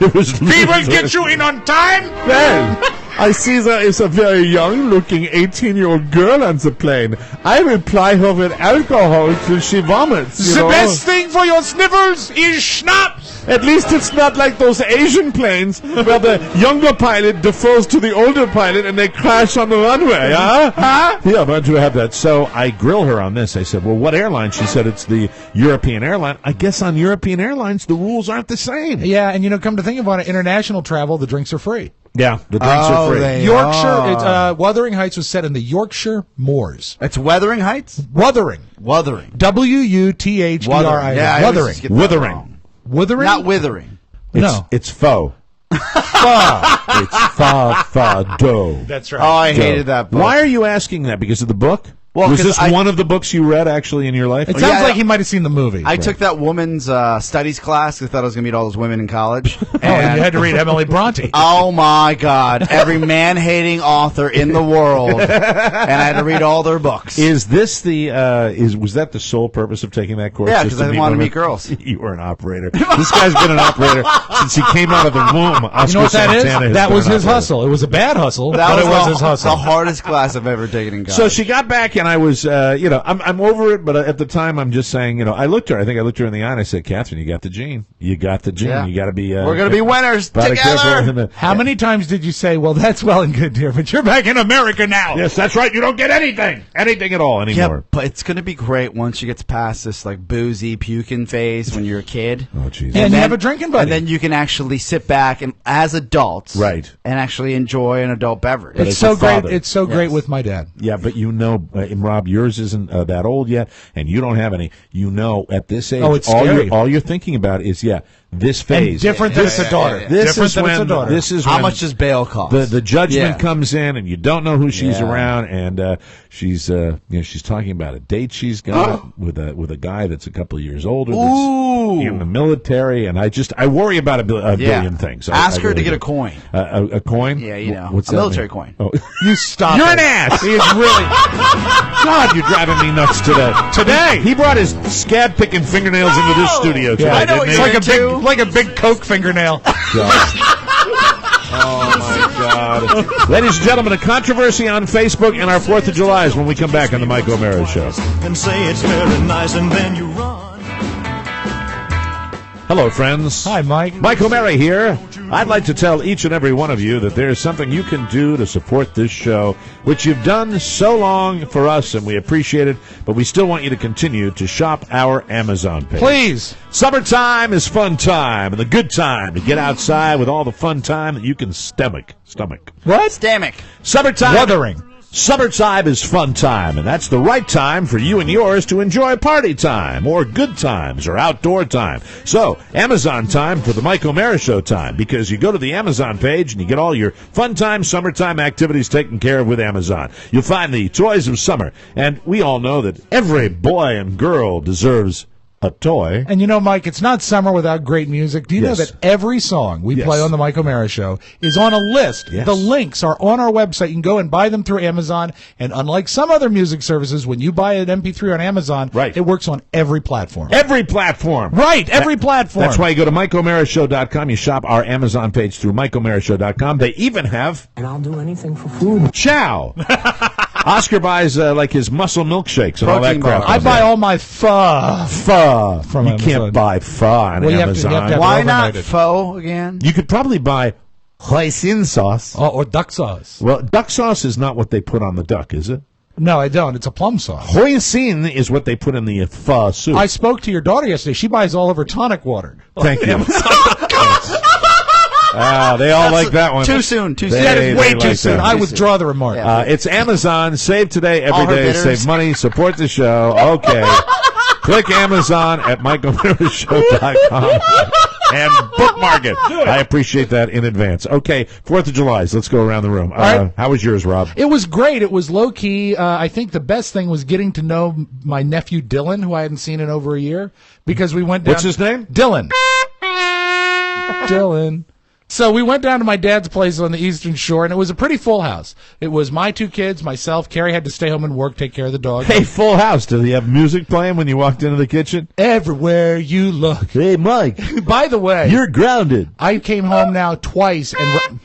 It was. We will get you in on time. Well, I see there is a very young-looking 18-year-old girl on the plane. I will ply her with alcohol till she vomits. The best thing for your sniffles is schnapps. At least it's not like those Asian planes where the younger pilot defers to the older pilot and they crash on the runway, huh? Yeah, I'm going to have that. So I grill her on this. I said, well, what airline? She said it's the European airline. I guess on European airlines, the rules aren't the same. Yeah, and come to think about it, international travel, the drinks are free. Yeah, the drinks are free. Yorkshire, Wuthering Heights was set in the Yorkshire Moors. It's Wuthering Heights? Wuthering. Wuthering. Yeah, Wuthering. Wuthering. Wuthering? Not withering. It's faux. It's fa-do. That's right. Oh, I hated that book. Why are you asking that? Because of the book? Well, was this one of the books you read actually in your life? It sounds like he might have seen the movie. I took that woman's studies class. I thought I was going to meet all those women in college. And you had to read Emily Bronte. Oh, my God. Every man-hating author in the world. And I had to read all their books. Is this was that the sole purpose of taking that course? Yeah, because I wanted to meet girls. You were an operator. This guy's been an operator since he came out of the womb. You know what that is? That was his hustle. It was a bad hustle, but it was his hustle. The hardest class I've ever taken in college. So she got back, and I was, I'm over it, but at the time, I'm just saying, I looked her in the eye, and I said, Catherine, you got the gene. You got the gene. Yeah. You got to be. We're going to be winners together. How many times did you say, well, that's well and good, dear, but you're back in America now? Yes, that's right. You don't get anything at all anymore. Yeah, but it's going to be great once you get past this boozy puking phase when you're a kid. Oh, Jesus. And you have a drinking buddy. And then you can actually sit back and as adults, right, and actually enjoy an adult beverage. It's so great. It's so great with my dad. Yeah, but Rob, yours isn't that old yet, and you don't have any. At this age, it's scary. all you're thinking about is, this phase. And different than it's a daughter. This Different is than it's a when daughter. this is How when much does bail cost? the judgment Yeah. comes in, and you don't know who she's Yeah. around, and she's she's talking about a date she's got with a guy that's a couple of years older, that's in the military, and I worry about a billion things. Ask I her to really get do. a coin. A coin? Yeah, you know, What's a that military mean? coin. Oh. You stop. You're it. an ass. He is really. God, you're driving me nuts today. He brought his scab picking fingernails into this studio today. I know didn't what he? you're like a big Coke fingernail. Oh my God! Ladies and gentlemen, a controversy on Facebook and our 4th of July is when we come back on the Mike O'Mara Show. And say it's very nice, and then you run. Hello, friends. Hi, Mike. Mike O'Mara here. I'd like to tell each and every one of you that there's something you can do to support this show, which you've done so long for us, and we appreciate it, but we still want you to continue to shop our Amazon page. Please. Summertime is fun time, and the good time to get outside with all the fun time that you can stomach. What? Stomach. Summertime. Wuthering. Summertime is fun time, and that's the right time for you and yours to enjoy party time, or good times, or outdoor time. So, Amazon time for the Mike O'Mara Show time, because you go to the Amazon page and you get all your fun time, summertime activities taken care of with Amazon. You'll find the toys of summer, and we all know that every boy and girl deserves a toy. And you know, Mike, it's not summer without great music. Do you know Yes. that every song we play on the Mike O'Mara Show is on a list? Yes. The links are on our website. You can go and buy them through Amazon. And unlike some other music services, when you buy an MP3 on Amazon, Right. it works on every platform. Every platform. Right, every platform. That's why you go to MikeO'MaraShow.com. You shop our Amazon page through MikeO'MaraShow.com. They even have... And I'll do anything for food. Chow. Oscar buys like his muscle milkshakes and all that Protein crap. bars. I buy all my pho. From you Amazon. can't buy pho on Well, you have to- Amazon. you have to have Why not overnighted. pho again? You could probably buy hoisin sauce. Oh, or duck sauce. Well, duck sauce is not what they put on the duck, is it? No, I don't. It's a plum sauce. Hoisin is what they put in the pho soup. I spoke to your daughter yesterday. She buys all of her tonic water. Thank you. They all like that one. Too soon. Too soon. That is way too like soon. that. I withdraw the remark. It's Amazon. Save today, All every her day. bitters. Save money. Support the show. Okay. Click Amazon at MikeO'MaraShow.com and bookmark it. I appreciate that in advance. Okay, 4th of July. Let's go around the room. right. How was yours, Rob? It was great. It was low key. I think the best thing was getting to know my nephew Dylan, who I hadn't seen in over a year, because we went down. What's his name? Dylan. Dylan. So we went down to my dad's place on the Eastern Shore, and it was a pretty full house. It was my 2 kids, myself. Carrie had to stay home and work, take care of the dog. Hey, full house. Did he have music playing when you walked into the kitchen? Everywhere you look. Hey, Mike. By the way, You're grounded. I came home now twice and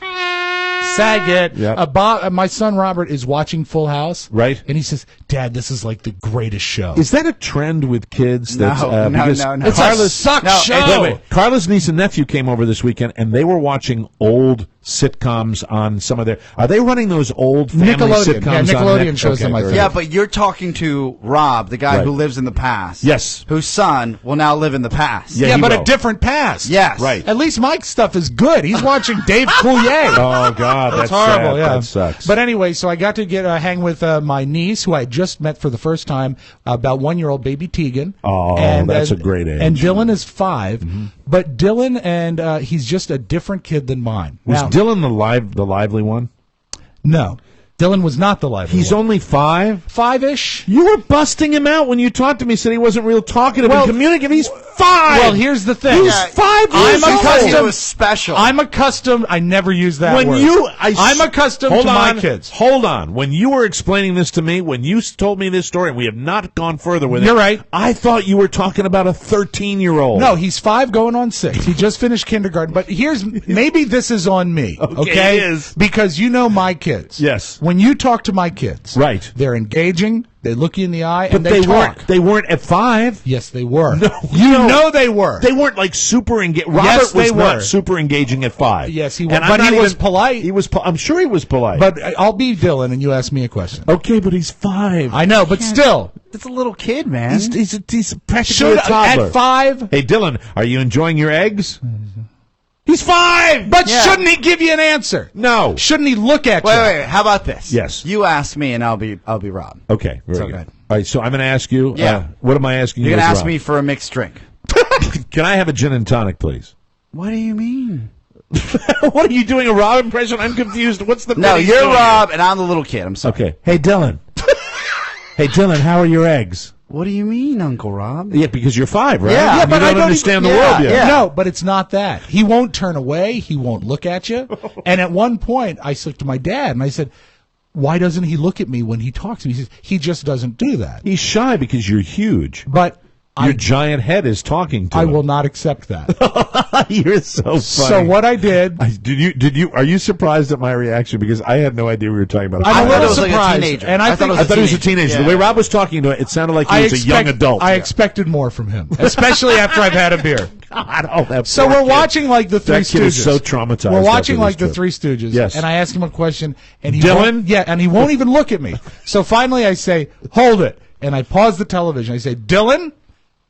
Saget. Yep. My son Robert is watching Full House, Right. And he says, "Dad, this is like the greatest show." Is that a trend with kids? That's, No, because no. It's a suck show. Wait. Carla's niece and nephew came over this weekend, and they were watching old sitcoms on some of their... Are they running those old family Nickelodeon. sitcoms Yeah, on Nickelodeon Nick? shows them, I very think. Yeah, good. but you're talking to Rob, the guy Right. who lives in the past. Yes. Whose son will now live in the past. Yeah, Yeah, he but will. a different past. Yes. Right. At least Mike's stuff is good. He's watching Dave Coulier. Oh, God, that's horrible. sad. Yeah, That sucks. But anyway, so I got to hang with my niece, who I had just met for the first time, about 1-year-old baby Tegan. Oh, that's a great age. And Dylan is 5, but Dylan and he's just a different kid than mine. Was Now, Dylan the lively one? no, Dylan was not the lively. He's one. only 5? 5-ish. You were busting him out when you talked to me. Said he wasn't real talkative Well- and communicative. He's 5. Well, here's the thing. He's 5 years I'm old. accustomed- It was special. I'm accustomed. I never use that When word. I'm hold accustomed to on, my kids. Hold on. When you were explaining this to me, when you told me this story, and we have not gone further with it. You're right. I thought you were talking about a 13-year-old. No, he's 5 going on 6. He just finished kindergarten. But maybe this is on me. Okay, it is. Because you know my kids. Yes. When you talk to my kids, Right. they're engaging. They look you in the eye, but and they talk. weren't. They weren't at 5. Yes, they were. No, you no. know they were. They weren't like super engaging. Robert Yes, they was not were. super engaging at 5. Yes, he was. And But I'm he not was even- polite. He was. I'm sure he was polite. But I'll be Dylan, and you ask me a question. okay, but he's 5. I know, but still, It's a little kid, man. He's practically should a toddler. at 5. Hey, Dylan, are you enjoying your eggs? He's 5. But Yeah. shouldn't he give you an answer? No. Shouldn't he look at you? Wait. How about this? Yes. You ask me, and I'll be Rob. Okay, very So good. good. All right, so I'm going to ask you. Yeah. What am I asking You're you? gonna as ask Rob? me for a mixed drink. Can I have a gin and tonic, please? What do you mean? What are you doing, a Rob impression? I'm confused. What's the No, bit he's you're doing Rob, and I'm the little kid. I'm sorry. Okay. Hey, Dylan. Hey, Dylan, how are your eggs? What do you mean, Uncle Rob? Yeah, because you're 5, right? Yeah, You but I don't don't understand even- the world yet. yeah. No, but it's not that. He won't turn away. He won't look at you. And at one point, I looked to my dad and I said, why doesn't he look at me when he talks to me? He says, he just doesn't do that. He's shy because you're huge. But Your giant head is talking to I him. will not accept that. You're so funny. So what I did, Are you surprised at my reaction? Because I had no idea we were talking about. I'm a thought it little was like a surprised. teenager. And I thought it was I thought he was a teenager. Yeah. The way Rob was talking to it sounded like he was a young adult. I expected more from him, especially after I've had a beer. God, oh, that So poor we're kid. watching like the Three That kid Stooges. is so traumatized. We're watching after like this the trip. Three Stooges. Yes. And I ask him a question, and he Dylan? won't, and he won't even look at me. So finally, I say, "Hold it," and I pause the television. I say, "Dylan,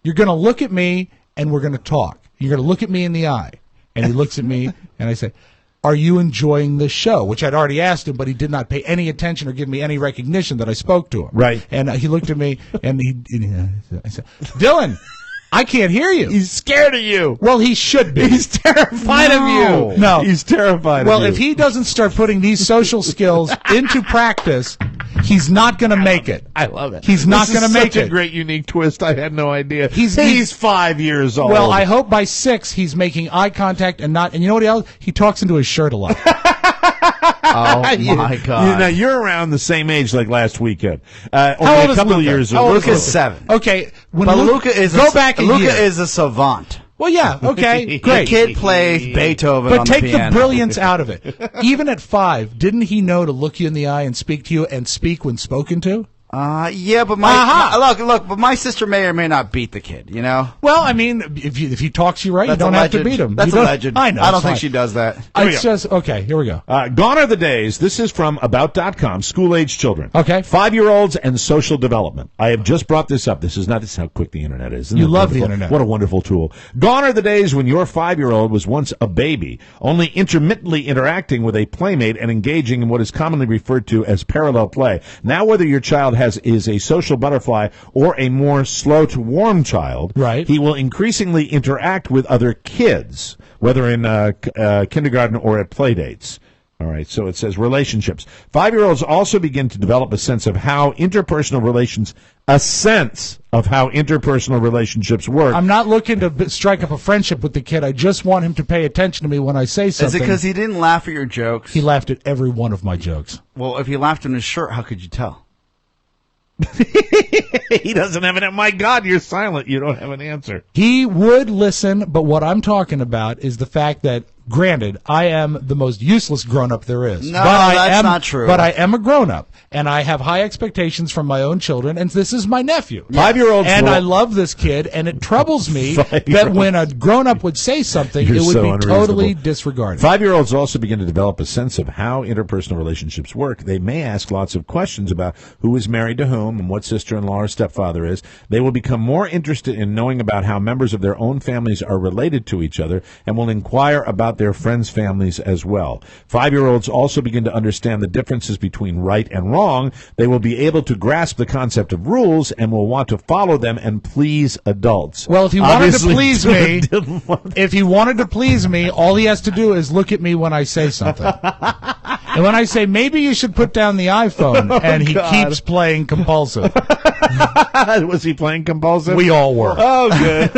you're going to look at me, and we're going to talk. You're going to look at me in the eye." And he looks at me, and I say, "Are you enjoying the show?" Which I'd already asked him, but he did not pay any attention or give me any recognition that I spoke to him. Right. And he looked at me, and I said, "Dylan, I can't hear you." He's scared of you. Well, he should be. He's terrified of you. No. He's terrified Well, of you. if he doesn't start putting these social skills into practice, he's not going to make it. I love it. He's not going to make Such a it. great, unique twist. I had no idea. He's 5 years old. Well, I hope by 6 he's making eye contact and not. And you know what else? He talks into his shirt a lot. Oh, my God. Now, you're around the same age like last weekend. How Only old a is couple of Luca? years. Oh, older. Luca's 7. Okay, when But Luca is go back a Luca year. is a savant. Well, yeah, okay, The great. kid plays Beethoven But on take the the piano. brilliance out of it. Even at 5, didn't he know to look you in the eye and speak to you and speak when spoken to? Yeah, but but my sister may or may not beat the kid, you know? Well, I mean, if he talks you right, That's you don't a have to legend. beat him. That's You a don't- legend. I know. I don't it's think fine. she does that. It's just, okay, here we go. Gone are the days. This is from About.com, school-age children. Okay. 5-year-olds and social development. I have just brought this up. This is how quick the internet is. Isn't You it love the wonderful? internet. What a wonderful tool. Gone are the days when your 5-year-old was once a baby, only intermittently interacting with a playmate and engaging in what is commonly referred to as parallel play. Now, whether your child is a social butterfly or a more slow-to-warm child, Right. he will increasingly interact with other kids, whether in kindergarten or at play dates. All right, so it says relationships. 5-year-olds also begin to develop a sense of how interpersonal relationships work. I'm not looking to strike up a friendship with the kid. I just want him to pay attention to me when I say Is something. it because he didn't laugh at your jokes? He laughed at every one of my jokes. Well, if he laughed in his shirt, how could you tell? He doesn't have an. My God, you're silent. You don't have an answer. He would listen, but what I'm talking about is the fact that, granted, I am the most useless grown-up there is. No, but I that's am, not true. But I am a grown-up, and I have high expectations from my own children, and this is my nephew. 5-year-olds And will- I love this kid, and it troubles me 5-year-olds. that when a grown-up would say something, You're it would so be unreasonable. totally disregarded. 5-year-olds also begin to develop a sense of how interpersonal relationships work. They may ask lots of questions about who is married to whom and what sister-in-law or stepfather is. They will become more interested in knowing about how members of their own families are related to each other and will inquire about their friends' families as well. 5-year-olds also begin to understand the differences between right and wrong. They will be able to grasp the concept of rules and will want to follow them and please adults. Well, if he wanted Obviously, to please me, didn't want- if he wanted to please me, all he has to do is look at me when I say something. And when I say, maybe you should put down the iPhone, and he God. keeps playing compulsive. Was he playing compulsive? We all were. Oh, good.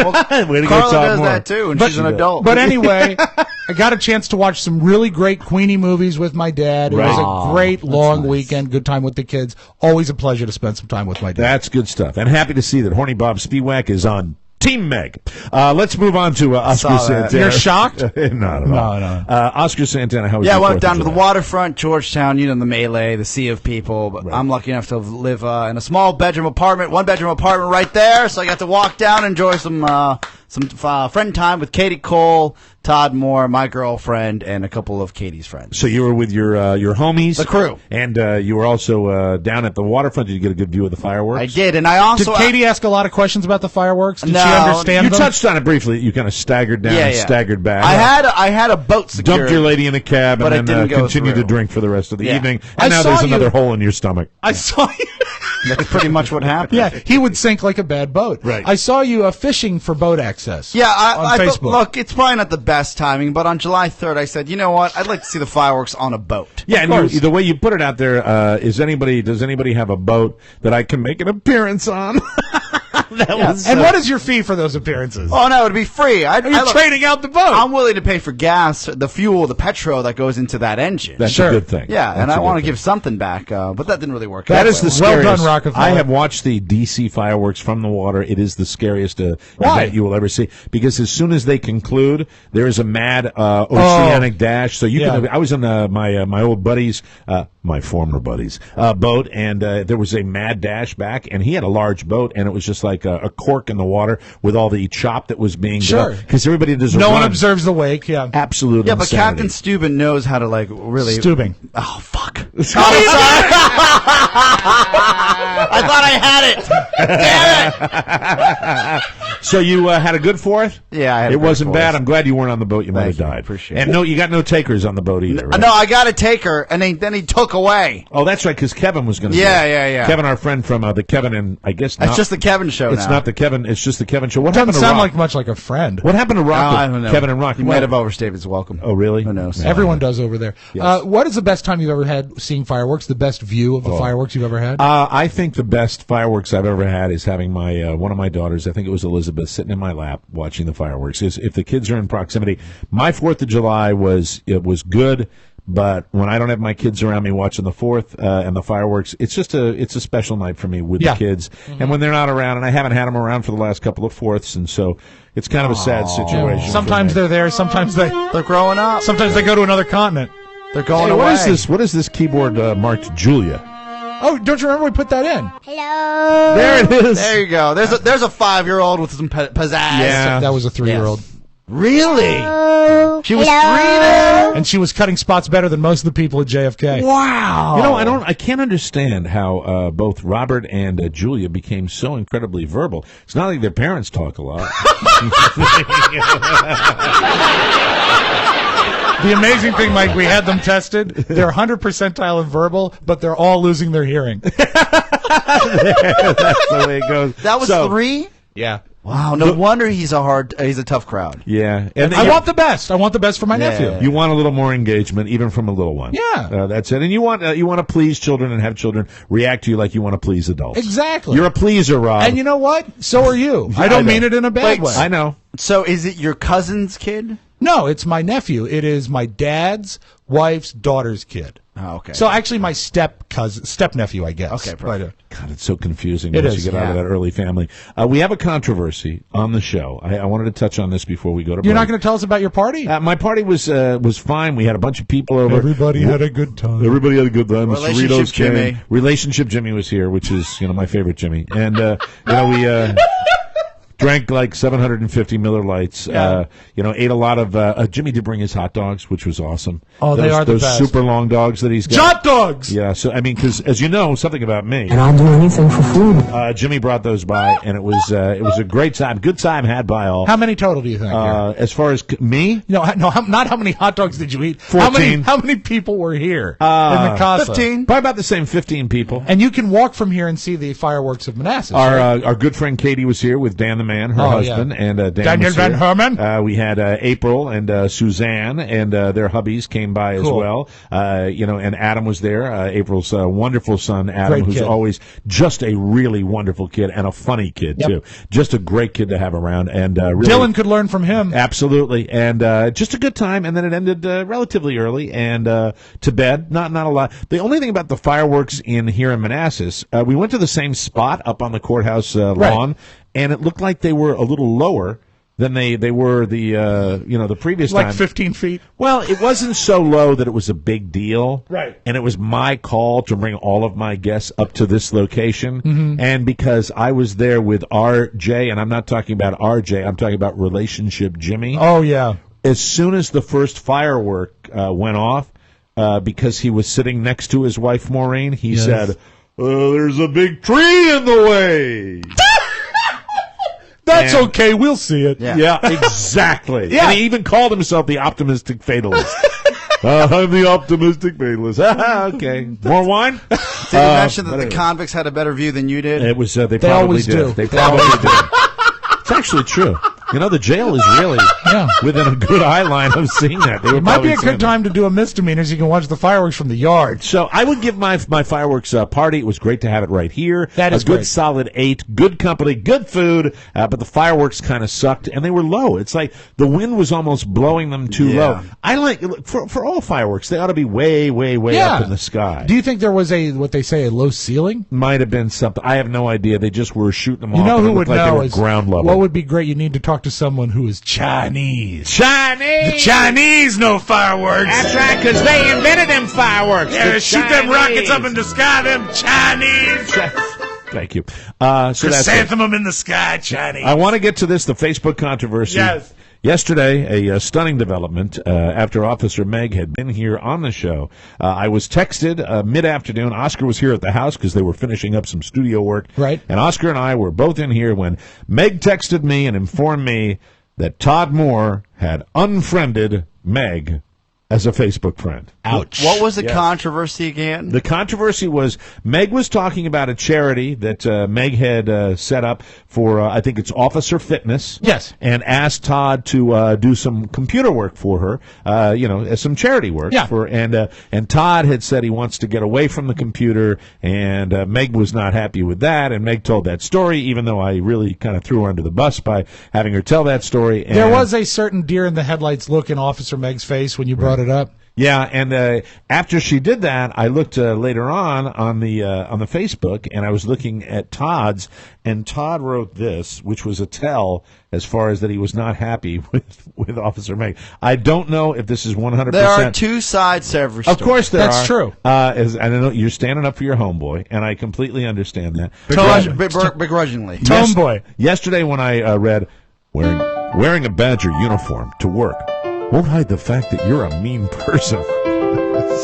Way to go, Carla does sophomore. that too, and she's an adult. But anyway, I got a chance to watch some really great Queenie movies with my dad. It was a great long weekend, good time with the kids. Always a pleasure to spend some time with my dad. That's good stuff. And happy to see that Horny Bob Spiewak is on Team Meg. Let's move on to Oscar Saw that. Santana. You're shocked? Not at all. No. Oscar Santana, how was Yeah, I your went 4th down of to the July? waterfront, Georgetown, you know, the melee, the sea of people. But I'm lucky enough to live in a small one-bedroom apartment right there. So I got to walk down, enjoy some friend time with Katie Cole, Todd Moore, my girlfriend, and a couple of Katie's friends. So you were with your homies? The crew. And you were also down at the waterfront. Did you get a good view of the fireworks? I did, and I also... Did Katie ask a lot of questions about the fireworks? Did No, she understand You them? touched on it briefly. You kind of staggered down and staggered back. I had a boat secured. Dumped your lady in a cab but it and then didn't go continued through. to drink for the rest of the Yeah. evening. I And now saw there's you- another hole in your stomach. I saw you. That's pretty much what happened. Yeah, he would sink like a bad boat. Right. I saw you fishing for boat access. Yeah, on I Facebook. thought, look, it's probably not the best best timing, but on July 3rd, I said, you know what? I'd like to see the fireworks on a boat. Yeah, and the way you put it out there, does anybody have a boat that I can make an appearance on? And what is your fee for those appearances? Oh, no, it'd be free. You're trading out the boat. I'm willing to pay for gas, the fuel, the petrol that goes into that engine. That's a good thing. Yeah, and That's I a want good to give something back, but that didn't really work out. That is the scariest. Well done, Rockefeller. I have watched the DC fireworks from the water. It is the scariest event you will ever see, because as soon as they conclude, there is a mad oceanic dash. So you can. I was in my old buddies, my former buddies' boat, and there was a mad dash back, and he had a large boat, and it was just like a cork in the water with all the chop that was being done. Because everybody does no one observes the wake. Yeah, absolutely. Yeah, but Captain Steuben knows how to really Stubing. Oh fuck! Oh, sorry. I thought I had it. Damn it! So you had a good fourth? Yeah, I had it a good wasn't fourth. bad. I'm glad you weren't on the boat. You might have died. Appreciate it. And you got no takers on the boat either. Right? No, I got a taker, and then he took away. Oh, that's right, because Kevin was going to. Yeah. Kevin, our friend from the Kevin, and I guess it's just the Kevin show. It's not the Kevin. It's just the Kevin show. What doesn't happened to sound Rock? much like a friend. What happened to Rock? I don't know. Kevin and Rock. He might have overstayed his welcome. Oh, really? Who knows? Yeah. Everyone does over there. Yes. What is the best time you've ever had seeing fireworks? The best view of the fireworks you've ever had? I think the best fireworks I've ever had is having my one of my daughters, I think it was Elizabeth, sitting in my lap watching the fireworks. If the kids are in proximity, my 4th of July was good. But when I don't have my kids around me watching the 4th and the fireworks, it's a special night for me with the kids. Mm-hmm. And when they're not around, and I haven't had them around for the last couple of 4ths, and so it's kind of a sad situation. Sometimes they're there, sometimes they're growing up. Sometimes they go to another continent. They're going away. away. What is this keyboard marked Julia? Oh, don't you remember we put that in? Hello. There it is. There you go. There's a 5-year-old with some pizzazz. Yeah, that was a 3-year-old. Yes. Really? Hello. She was Hello. 3 there? And she was cutting spots better than most of the people at JFK. Wow. You know, I can't understand how both Robert and Julia became so incredibly verbal. It's not like their parents talk a lot. The amazing thing, Mike, we had them tested. They're 100 percentile in verbal, but they're all losing their hearing. That's the way it goes. That was 3? Yeah. Wow, no wonder he's a tough crowd. Yeah. And I want the best. I want the best for my nephew. You want a little more engagement, even from a little one. Yeah. That's it. And you want to please children and have children react to you like you want to please adults. Exactly. You're a pleaser, Rob. And you know what? So are you. I don't mean it in a bad way. I know. So is it your cousin's kid? No, it's my nephew. It is my dad's wife's daughter's kid. Oh, okay. So actually my step nephew, I guess. Okay, perfect. God, it's so confusing It once is, you get out of yeah. that early family. We have a controversy on the show. I wanted to touch on this before we go to break. You're not going to tell us about your party? My party was fine. We had a bunch of people over. Everybody had a good time. Everybody had a good time. Relationship Cerritos came. Jimmy. Relationship Jimmy was here, which is my favorite Jimmy. And we drank like 750 Miller Lights. Yeah. Ate a lot of. Jimmy did bring his hot dogs, which was awesome. Oh, they are the those best. super long dogs that he's got. Hot dogs! Yeah. So I mean, because as you know, something about me. And I'll do anything for food. Jimmy brought those by, and it was a great time, good time had by all. How many total do you think? As far as me, not how many hot dogs did you eat? 14. How many people were here in the casa? 15. probably about the same 15 people. And you can walk from here and see the fireworks of Manassas. Our good friend Katie was here with Dan the Man, her husband, and Dan Daniel was Van here. Herman. We had April and Suzanne and their hubbies came by as well. And Adam was there. April's wonderful son, Adam, Great who's kid. always just a really wonderful kid and a funny kid too. Just a great kid to have around. And really, Dylan could learn from him. absolutely, and just a good time. And then it ended relatively early and to bed. Not a lot. The only thing about the fireworks here in Manassas, we went to the same spot up on the courthouse lawn, and it looked like they were a little lower than they were the previous Like time. 15 feet. Well, it wasn't so low that it was a big deal. Right. And it was my call to bring all of my guests up to this location. Mm-hmm. And because I was there with RJ, and I'm not talking about RJ, I'm talking about Relationship Jimmy. Oh, yeah. As soon as the first firework went off, because he was sitting next to his wife, Maureen, he said, there's a big tree in the way. That's okay. We'll see it. Yeah, exactly. Yeah. And he even called himself the optimistic fatalist. I'm the optimistic fatalist. Okay. More wine? Did you mention that the convicts had a better view than you did? It was. They probably always did. do. They probably did. It's actually true. The jail is really within a good eye line of seeing that. They It might be a good time to do a misdemeanor so you can watch the fireworks from the yard. So I would give my fireworks party. It was great to have it right here. That is a good great. solid 8, good company, good food, but the fireworks kind of sucked, and they were low. It's like the wind was almost blowing them too low. I like, for all fireworks, they ought to be way, way, way up in the sky. Do you think there was what they say, a low ceiling? Might have been something. I have no idea. They just were shooting them off. You know who would like know they were is ground level. what would be great. You need to talk to someone who is Chinese. Chinese. The Chinese know fireworks. That's right, because they invented them fireworks. Yeah, shoot them rockets up in the sky. Them Chinese. Thank you. Chrysanthemum in the sky, Chinese. I want to get to this, the Facebook controversy. Yes. Yesterday, a stunning development after Officer Meg had been here on the show. I was texted mid-afternoon. Oscar was here at the house because they were finishing up some studio work. Right. And Oscar and I were both in here when Meg texted me and informed me that Todd Moore had unfriended Meg as a Facebook friend. Ouch. What was the controversy again? The controversy was Meg was talking about a charity that Meg had set up for, I think it's Officer Fitness. Yes. And asked Todd to do some computer work for her, some charity work. Yeah. And Todd had said he wants to get away from the computer, and Meg was not happy with that, and Meg told that story, even though I really kind of threw her under the bus by having her tell that story. And there was a certain deer in the headlights look in Officer Meg's face when you brought it up. Yeah, and after she did that, I looked later on the Facebook, and I was looking at Todd's, and Todd wrote this, which was a tell as far as that he was not happy with Officer Meg. I don't know if this is 100%. There are two sides to every story. Of course there That's are. true. I know you're standing up for your homeboy, and I completely understand that. Begrudgingly. Tomboy. Yesterday when I read, wearing a Badger uniform to work won't hide the fact that you're a mean person.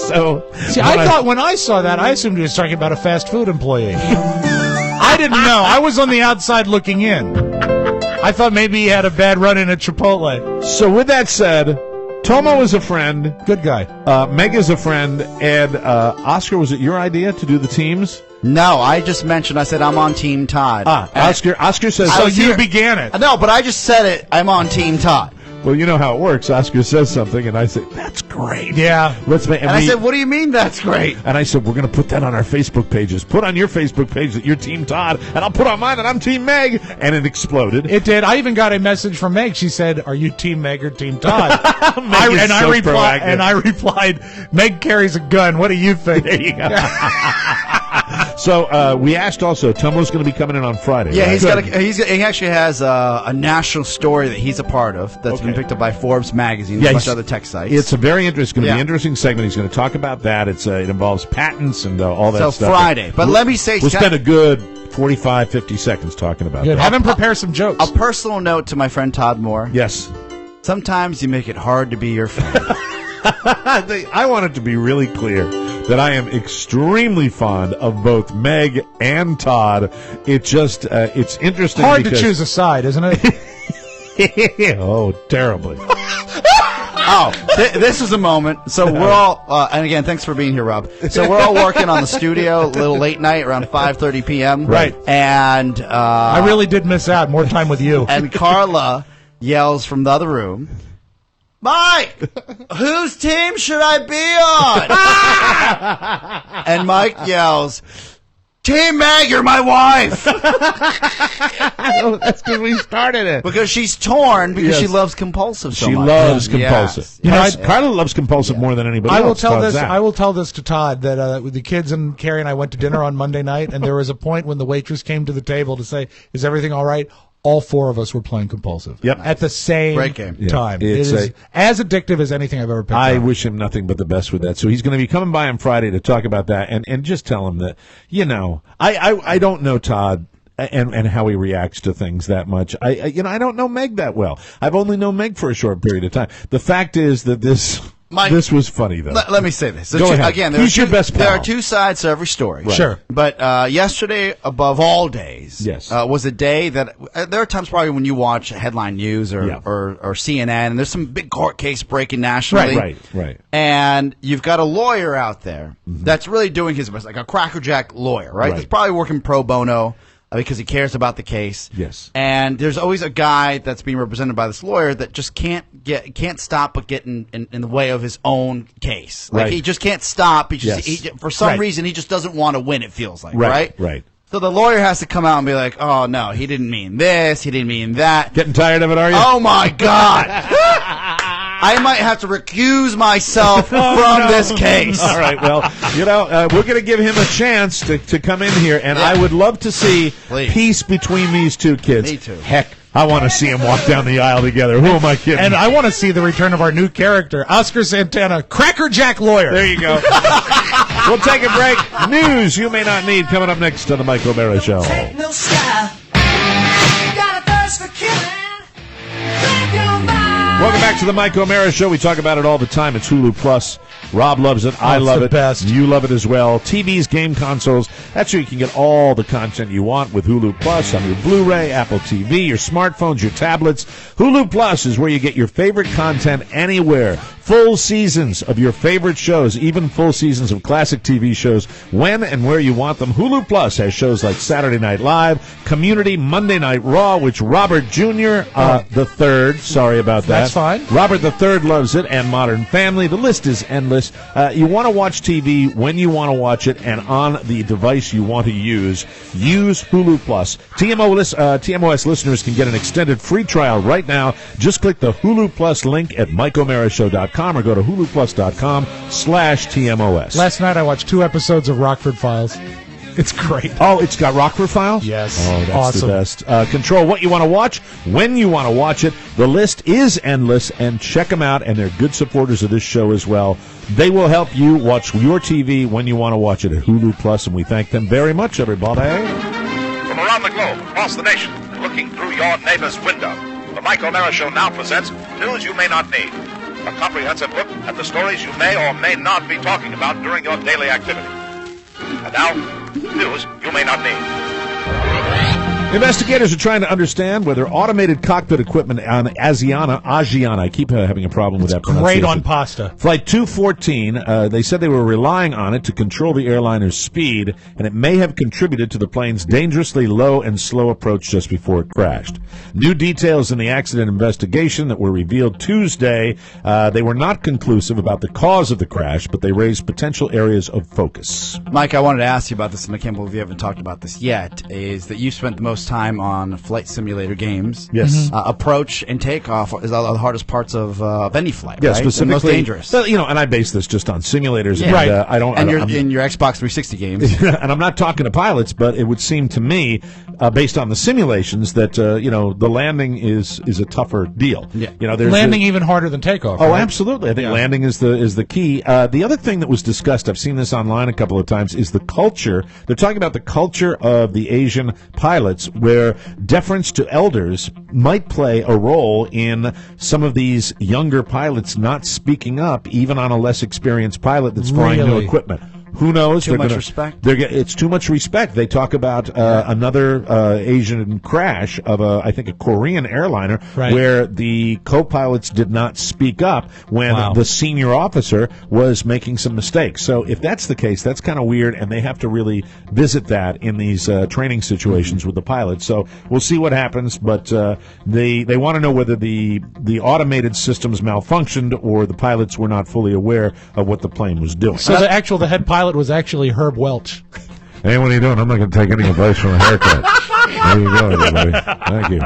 So, see, I thought when I saw that, I assumed he was talking about a fast food employee. I didn't know. I was on the outside looking in. I thought maybe he had a bad run in at Chipotle. So with that said, Tomo is a friend. Good guy. Meg is a friend. And Oscar, was it your idea to do the teams? No, I just mentioned, I said I'm on Team Todd. Oscar says... So you began it. No, but I just said it. I'm on Team Todd. Well, you know how it works. Oscar says something, and I say, that's great. Yeah. I said, what do you mean that's great? And I said, we're going to put that on our Facebook pages. Put on your Facebook page that you're Team Todd, and I'll put on mine that I'm Team Meg. And it exploded. It did. I even got a message from Meg. She said, are you Team Meg or Team Todd? I replied, Meg carries a gun. What do you think? There you go. So we asked also, Tomo's going to be coming in on Friday. Yeah, right? he actually has a national story that he's a part of that's been picked up by Forbes magazine and a bunch of other tech sites. It's a very interesting, be an interesting segment. He's going to talk about that. It involves patents and all that stuff. So Friday, but let me say, we'll spend a good 45, 50 seconds talking about that. Have him prepare some jokes. A personal note to my friend Todd Moore. Yes. Sometimes you make it hard to be your friend. I want it to be really clear that I am extremely fond of both Meg and Todd. It just, it's interesting. Hard to choose a side, isn't it? Oh, terribly. This is a moment. So we're all, and again, thanks for being here, Rob. So we're all working on the studio, a little late night, around 5:30 p.m. Right. And I really did miss out. More time with you. And Carla yells from the other room, Mike, whose team should I be on? And Mike yells, Team Meg, you're my wife. That's because we started it. Because she's torn because she loves compulsive so much. She loves compulsive. Yes. Carla loves compulsive more than anybody else. I will tell this to Todd that the kids and Carrie and I went to dinner on Monday night, and there was a point when the waitress came to the table to say, "Is everything all right?" All four of us were playing compulsive. Yep. At the same time. Yeah. It is as addictive as anything I've ever picked up. I wish him nothing but the best with that. So he's going to be coming by on Friday to talk about that and just tell him that, I don't know Todd and how he reacts to things that much. I don't know Meg that well. I've only known Meg for a short period of time. The fact is that this was funny, though. Let me say this. Go ahead. Again, Who's your best pal? There are two sides to every story. Right. Sure. But yesterday, above all days, was a day that there are times probably when you watch headline news or CNN, and there's some big court case breaking nationally. Right. And you've got a lawyer out there that's really doing his best, like a crackerjack lawyer, right? That's probably working pro bono. because he cares about the case. Yes. And there's always a guy that's being represented by this lawyer that just can't stop but get in the way of his own case. Like, he just can't stop. For some reason, he just doesn't want to win, it feels like, right? Right. So the lawyer has to come out and be like, oh, no, he didn't mean this, he didn't mean that. Getting tired of it, are you? Oh, my God. I might have to recuse myself from this case. All right, well, we're going to give him a chance to come in here, and I would love to see peace between these two kids. Me too. Heck, I want to see them walk down the aisle together. Who am I kidding? And I want to see the return of our new character, Oscar Santana, Crackerjack lawyer. There you go. We'll take a break. News you may not need coming up next on the Mike O'Mara Show. Take no style. Got a thirst for killing. Take your mind. Welcome back to the Mike O'Mara Show. We talk about it all the time. It's Hulu Plus. Rob loves it. I love it. Best. You love it as well. TVs, game consoles. That's where you can get all the content you want with Hulu Plus on your Blu-ray, Apple TV, your smartphones, your tablets. Hulu Plus is where you get your favorite content anywhere. Full seasons of your favorite shows, even full seasons of classic TV shows, when and where you want them. Hulu Plus has shows like Saturday Night Live, Community, Monday Night Raw, which Robert Jr. the Third, sorry about that. That's fine. Robert the Third loves it, and Modern Family. The list is endless. You want to watch TV when you want to watch it and on the device you want to use. Use Hulu Plus. TMOS listeners can get an extended free trial right now. Just click the Hulu Plus link at MikeO'MaraShow.com or go to huluplus.com/TMOS. Last night I watched 2 episodes of Rockford Files. It's great. Oh, it's got Rockford Files? Yes. Oh, that's awesome. the best. Control what you want to watch, when you want to watch it. The list is endless, and check them out, and they're good supporters of this show as well. They will help you watch your TV when you want to watch it at Hulu Plus, and we thank them very much, everybody. From around the globe, across the nation, looking through your neighbor's window, the Mike O'Mara Show now presents News You May Not Need. A comprehensive look at the stories you may or may not be talking about during your daily activity. And now, news you may not need. Investigators are trying to understand whether automated cockpit equipment on Asiana, I keep having a problem with that pronunciation. Great on pasta. Flight 214, they said they were relying on it to control the airliner's speed, and it may have contributed to the plane's dangerously low and slow approach just before it crashed. New details in the accident investigation that were revealed Tuesday, they were not conclusive about the cause of the crash, but they raised potential areas of focus. Mike, I wanted to ask you about this, and I can't believe you haven't talked about this yet, is that you spent the most time on flight simulator games. Yes. Approach and takeoff is the hardest parts of any flight, Yeah, right? specifically. The most dangerous. Well, and I base this just on simulators. Yeah. And, I don't. And I'm- in your Xbox 360 games. and I'm not talking to pilots, but it would seem to me, based on the simulations, that the landing is a tougher deal. Yeah. There's Landing even harder than takeoff. Oh, right? absolutely. I think landing is the key. The other thing that was discussed, I've seen this online a couple of times, is the culture. They're talking about the culture of the Asian pilots, where deference to elders might play a role in some of these younger pilots not speaking up, even on a less experienced pilot that's flying new Really? equipment. Who knows? Too much respect? It's too much respect. They talk about another Asian crash of I think a Korean airliner, Right. where the co-pilots did not speak up when Wow. the senior officer was making some mistakes. So if that's the case, that's kind of weird, and they have to really visit that in these training situations with the pilots. So we'll see what happens, but they want to know whether the automated systems malfunctioned or the pilots were not fully aware of what the plane was doing. So the head pilot was actually Herb Welch. Hey, what are you doing? I'm not going to take any advice from a haircut. There you go, everybody. Thank you.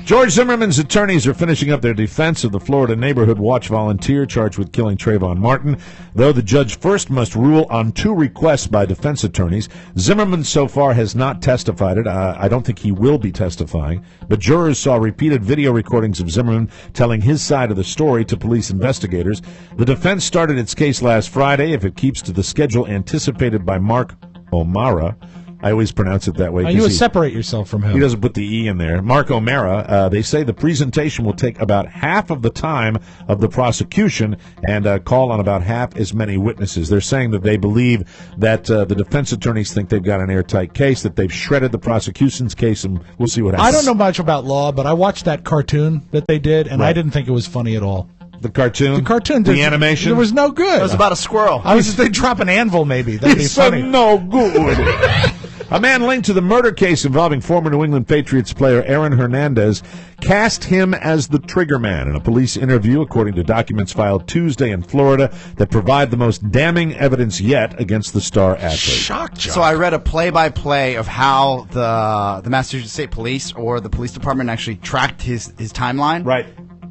George Zimmerman's attorneys are finishing up their defense of the Florida Neighborhood Watch volunteer charged with killing Trayvon Martin. Though the judge first must rule on 2 requests by defense attorneys, Zimmerman so far has not testified. I don't think he will be testifying, but jurors saw repeated video recordings of Zimmerman telling his side of the story to police investigators. The defense started its case last Friday if it keeps to the schedule anticipated by Mark O'Mara. I always pronounce it that way. You would separate yourself from him. He doesn't put the E in there. Mark O'Mara, they say the presentation will take about half of the time of the prosecution and call on about half as many witnesses. They're saying that they believe that the defense attorneys think they've got an airtight case, that they've shredded the prosecution's case, and we'll see what happens. I don't know much about law, but I watched that cartoon that they did, and I didn't think it was funny at all. The cartoon? The animation? It was no good. It was about a squirrel. They'd drop an anvil, maybe. That'd be funny. no good. A man linked to the murder case involving former New England Patriots player Aaron Hernandez cast him as the trigger man in a police interview, according to documents filed Tuesday in Florida that provide the most damning evidence yet against the star athlete. Shock job. So I read a play-by-play of how the Massachusetts State Police or the police department actually tracked his timeline. Right.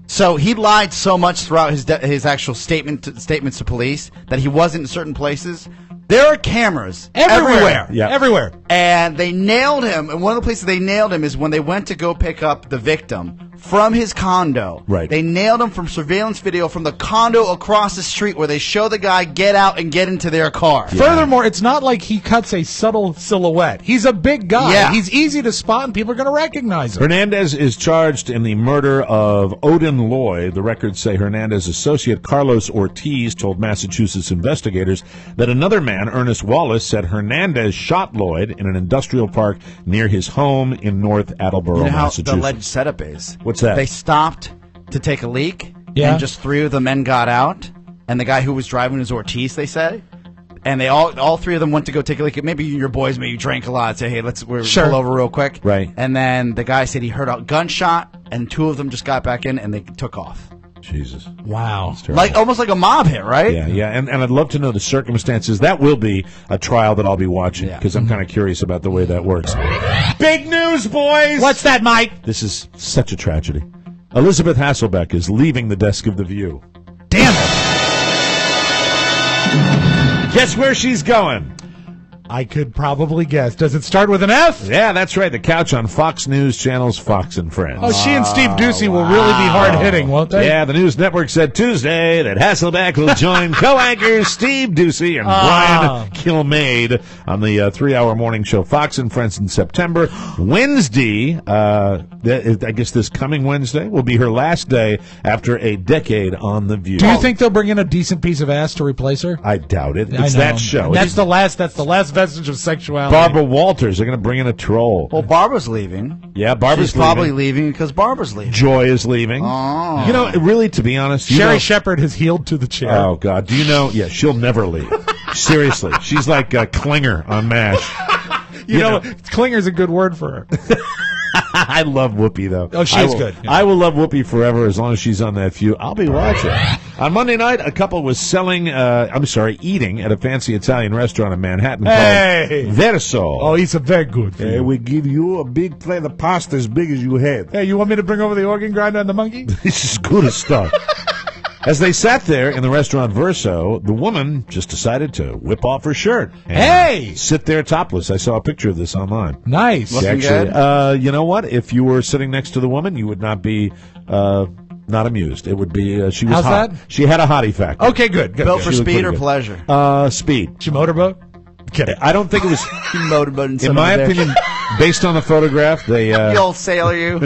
So he lied so much throughout his actual statements to police that he wasn't in certain places. There are cameras everywhere. Yeah. Everywhere. And they nailed him. And one of the places they nailed him is when they went to go pick up the victim from his condo. Right. They nailed him from surveillance video from the condo across the street where they show the guy get out and get into their car. Yeah. Furthermore, it's not like he cuts a subtle silhouette. He's a big guy. Yeah. He's easy to spot, and people are going to recognize him. Hernandez is charged in the murder of Odin Loy. The records say Hernandez's associate Carlos Ortiz told Massachusetts investigators that another man, Ernest Wallace, said Hernandez shot Lloyd in an industrial park near his home in North Attleboro, You know how Massachusetts. the alleged setup is? What's that? They stopped to take a leak, Yeah. and just 3 of the men got out, and the guy who was driving was Ortiz, they say. And they all 3 of them went to go take a leak. Maybe your boys maybe drank a lot. Say, hey, we'll Sure. pull over real quick. Right. And then the guy said he heard a gunshot, and 2 of them just got back in, and they took off. Jesus. Wow. Like almost like a mob hit, right? Yeah, and I'd love to know the circumstances. That will be a trial that I'll be watching because I'm kind of curious about the way that works. Big news, boys! What's that, Mike? This is such a tragedy. Elizabeth Hasselbeck is leaving the desk of The View. Damn it. Guess where she's going? I could probably guess. Does it start with an F? Yeah, that's right. The couch on Fox News Channel's Fox and Friends. Oh, she and Steve Ducey will really be hard-hitting, won't they? Yeah, the news network said Tuesday that Hasselbeck will join co-anchors Steve Ducey and Brian Kilmeade on the 3-hour morning show Fox and Friends in September. Wednesday, I guess this coming Wednesday, will be her last day after a decade on The View. Do you think they'll bring in a decent piece of ass to replace her? I doubt it. I It's know. that show. That's the last vestige of sexuality. Barbara Walters. They're going to bring in a troll. Well, Barbara's leaving. Yeah, Barbara's She's probably leaving because Barbara's leaving. Joy is leaving. Oh. You know, really, to be honest, Sherry Shepard has healed to the chair. Oh God! Do you know? Yeah, she'll never leave. Seriously, she's like Klinger on MASH. You know, Klinger's a good word for her. I love Whoopi though. Oh, she's good. Yeah. I will love Whoopi forever as long as she's on that View. I'll be watching. On Monday night, a couple was eating at a fancy Italian restaurant in Manhattan called Verso. Oh, it's a very good food. We give you a big plate of pasta as big as you had. Hey, you want me to bring over the organ grinder and the monkey? This is good as stuff. As they sat there in the restaurant Verso, the woman just decided to whip off her shirt. And sit there topless. I saw a picture of this online. Nice. Looking good? You know what? If you were sitting next to the woman, you would not be not amused. It would be she was How's hot. that? She had a hottie factor. Okay, good. Built for She looked speed pretty or good. pleasure? Speed. She motorboat? Kidding. I don't think it was. Motorboat In my opinion, based on the photograph, they. You old sailor, you.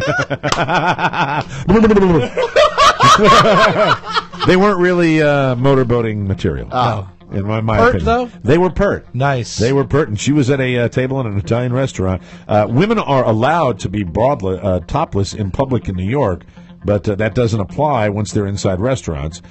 They weren't really motorboating material. Oh. In my Pert, opinion. though? They were pert. Nice. They were pert, and she was at a table in an Italian restaurant. Women are allowed to be topless in public in New York, but that doesn't apply once they're inside restaurants,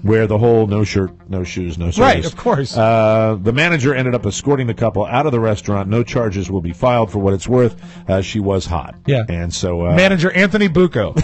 where the whole no shirt, no shoes, no service. Right, of course. The manager ended up escorting the couple out of the restaurant. No charges will be filed for what it's worth. She was hot. Yeah. And so... Manager Anthony Bucco.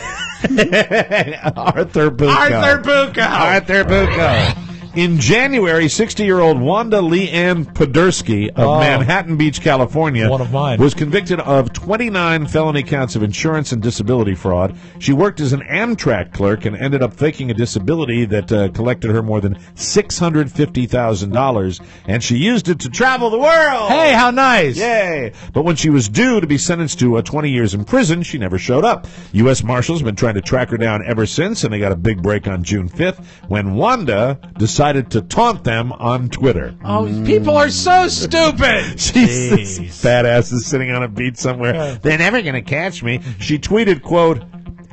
Arthur Bucco. Arthur Bucco. In January, 60-year-old Wanda Leanne Podursky of Manhattan Beach, California, one of mine, was convicted of 29 felony counts of insurance and disability fraud. She worked as an Amtrak clerk and ended up faking a disability that collected her more than $650,000, and she used it to travel the world. Hey, how nice. Yay. But when she was due to be sentenced to 20 years in prison, she never showed up. U.S. Marshals have been trying to track her down ever since, and they got a big break on June 5th when Wanda decided to taunt them on Twitter. Oh, people are so stupid. She's this fat ass is sitting on a beach somewhere. Yeah. They're never going to catch me. She tweeted, quote,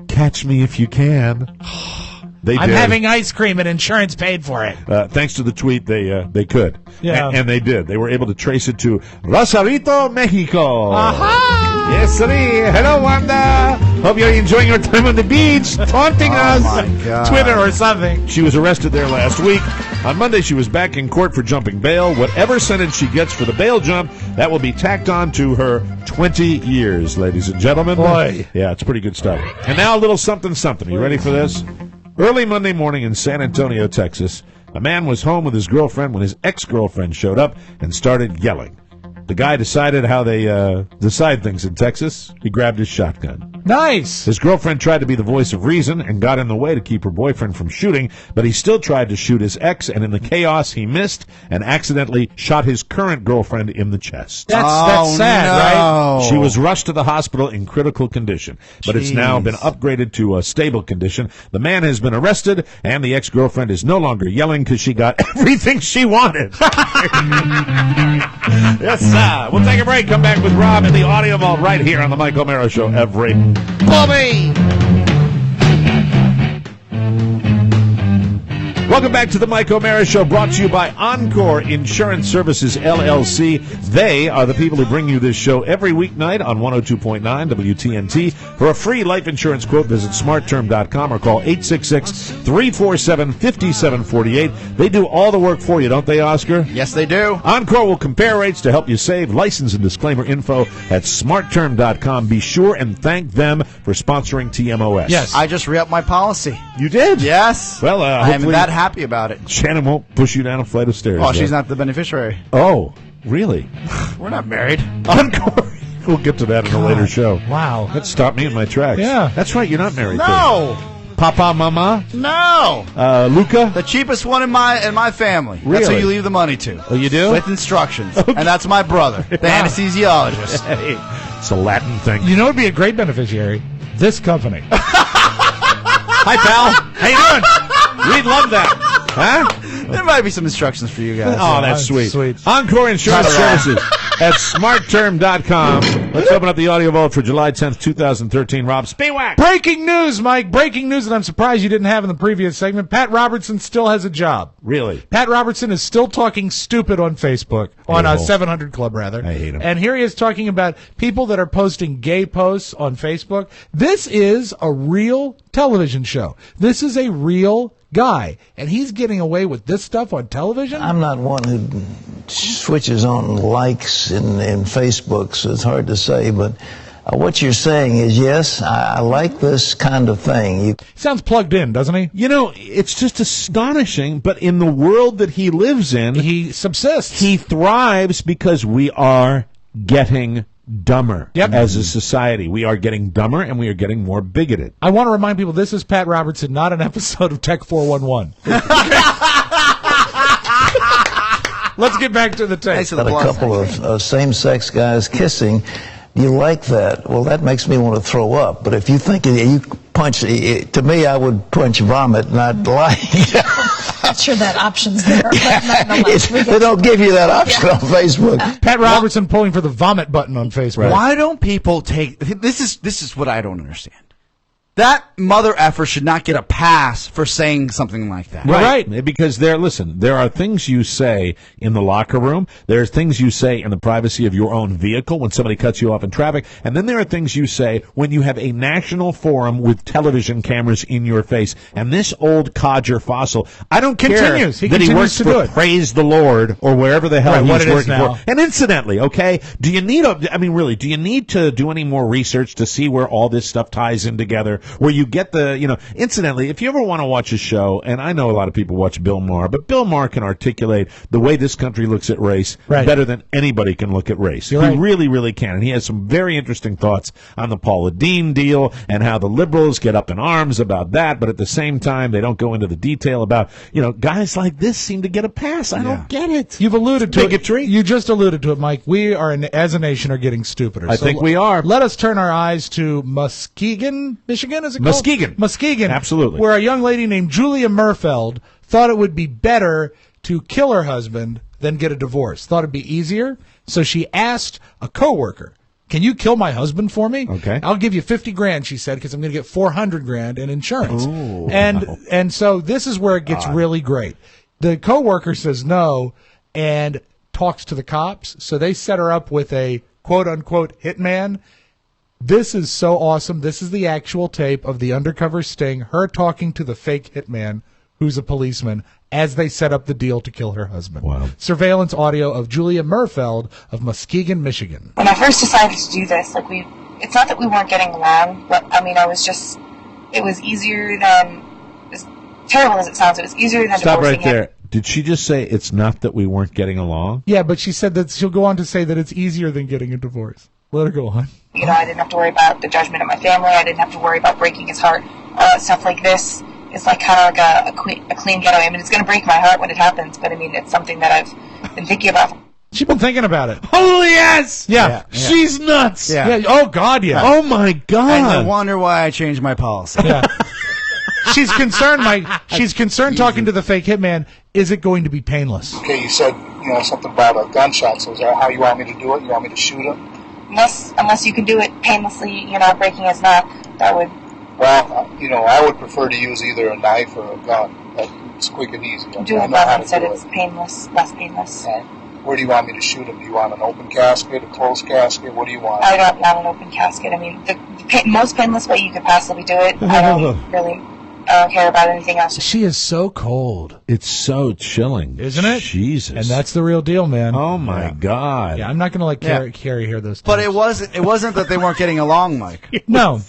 "Catch me if you can." They I'm did. having ice cream and insurance paid for it. Thanks to the tweet, they could. Yeah. And they did. They were able to trace it to Rosarito, Mexico. Aha! Yes, sir. Hello, Wanda. Hope you're enjoying your time on the beach, taunting us. my God. Twitter or something. She was arrested there last week. On Monday, she was back in court for jumping bail. Whatever sentence she gets for the bail jump, that will be tacked on to her 20 years, ladies and gentlemen. Boy. Yeah, it's pretty good stuff. And now a little something, something. You ready for this? Early Monday morning in San Antonio, Texas, a man was home with his girlfriend when his ex-girlfriend showed up and started yelling. The guy decided how they decide things in Texas. He grabbed his shotgun. Nice. His girlfriend tried to be the voice of reason and got in the way to keep her boyfriend from shooting, but he still tried to shoot his ex, and in the chaos, he missed and accidentally shot his current girlfriend in the chest. That's sad, right? She was rushed to the hospital in critical condition, but it's now been upgraded to a stable condition. The man has been arrested, and the ex-girlfriend is no longer yelling because she got everything she wanted. Yes, sir. We'll take a break. Come back with Rob in the audio vault right here on the Mike O'Mara Show every Bobby. Welcome back to the Mike O'Mara Show, brought to you by Encore Insurance Services, LLC. They are the people who bring you this show every weeknight on 102.9 WTNT. For a free life insurance quote, visit smartterm.com or call 866-347-5748. They do all the work for you, don't they, Oscar? Yes, they do. Encore will compare rates to help you save. License and disclaimer info at smartterm.com. Be sure and thank them for sponsoring TMOS. Yes. I just re-upped my policy. You did? Yes. Well, I am hopefully that happy about it. Shannon won't push you down a flight of stairs. Oh, she's right? not the beneficiary. Oh, really? We're not married. Encore. We'll get to that in a later show. Wow. That stopped me in my tracks. Yeah. That's right, you're not married. No. Papa, Mama, No. Luca. The cheapest one in my family. That's Really? who you leave the money to. Oh, you do? With instructions. And that's my brother, the anesthesiologist. Hey, it's a Latin thing. You know what would be a great beneficiary? This company. Hi, pal. How you doing? We'd love that. Huh? There might be some instructions for you guys. Oh, that's sweet. Sweet. Encore Insurance Not at all. Services at smartterm.com. Let's open up the audio vault for July 10th, 2013. Rob Spiewak. Breaking news, Mike. Breaking news that I'm surprised you didn't have in the previous segment. Pat Robertson still has a job. Really? Pat Robertson is still talking stupid on Facebook, on 700 Club, rather. I hate him. And here he is talking about people that are posting gay posts on Facebook. This is a real television show. This is a real guy, and he's getting away with this stuff on television? I'm not one who switches on likes in Facebook, so it's hard to say, but what you're saying is, yes, I like this kind of thing. Sounds plugged in, doesn't he? You know, it's just astonishing, but in the world that he lives in, He subsists. he thrives because we are getting dumber Yep. as a society. We are getting dumber, and we are getting more bigoted. I want to remind people this is Pat Robertson, not an episode of Tech 411. Let's get back to the tape. Thanks for the Got a plus. couple of same-sex guys kissing. You like that? Well, that makes me want to throw up. But if you think you punch, to me, I would punch vomit, not like. Not sure that option's there, but nonetheless, They don't give you that option on Facebook. Pat Robertson pulling for the vomit button on Facebook. Why don't people take this is what I don't understand. That mother effer should not get a pass for saying something like that. Right. Because there are things you say in the locker room. There are things you say in the privacy of your own vehicle when somebody cuts you off in traffic. And then there are things you say when you have a national forum with television cameras in your face. And this old codger fossil, I don't Continues. He care that he continues works to do for it. Praise the Lord or wherever the hell Right, what he's it is working now. for. And incidentally, okay, do you need to do any more research to see where all this stuff ties in together? Where you get incidentally, if you ever want to watch a show, and I know a lot of people watch Bill Maher, but Bill Maher can articulate the way this country looks at race better than anybody can look at race. He really, really can. And he has some very interesting thoughts on the Paula Deen deal and how the liberals get up in arms about that, but at the same time, they don't go into the detail about, guys like this seem to get a pass. I don't get it. You've alluded to bigotry. it. You just alluded to it, Mike. We are, as a nation, are getting stupider. I think we are. Let us turn our eyes to Muskegon, Michigan, is it called? Muskegon. Absolutely. Where a young lady named Julia Murfeld thought it would be better to kill her husband than get a divorce. Thought it'd be easier. So she asked a coworker Can you kill my husband for me? Okay. I'll give you 50 grand, she said, because I'm going to get 400 grand in insurance. Ooh. And so this is where it gets really great. The coworker says no and talks to the cops. So they set her up with a quote unquote hitman. This is so awesome. This is the actual tape of the undercover sting, her talking to the fake hitman, who's a policeman, as they set up the deal to kill her husband. Wow. Surveillance audio of Julia Murfeld of Muskegon, Michigan. When I first decided to do this, it's not that we weren't getting along, but I mean, it was easier than, as terrible as it sounds, it was easier than Stop divorcing right there. him. Did she just say it's not that we weren't getting along? Yeah, but she said that she'll go on to say that it's easier than getting a divorce. Let her go on. You know, I didn't have to worry about the judgment of my family. I didn't have to worry about breaking his heart. Stuff like this is like kind of like a clean getaway. I mean, it's going to break my heart when it happens, but I mean, it's something that I've been thinking about. She's been thinking about it. Oh, yes! Yeah. She's nuts! Yeah. Oh, God, yeah. Oh, my God! And I wonder why I changed my policy. Yeah. She's concerned, she's concerned talking to the fake hitman, is it going to be painless? Okay, you said, something about a gunshot, so is that how you want me to do it? You want me to shoot him? Unless you can do it painlessly, you're not breaking his neck, that would... Well, I would prefer to use either a knife or a gun. It's quick and easy. Do it well instead it's painless, less painless. Right. Where do you want me to shoot him? Do you want an open casket, a closed casket? What do you want? I don't want an open casket. I mean, the most painless way you could possibly do it. I don't care about anything else. She is so cold. It's so chilling. Isn't it? Jesus. And that's the real deal, man. Oh, my God. Yeah, I'm not going to let Carrie hear those But things. it wasn't that they weren't getting along, Mike. No.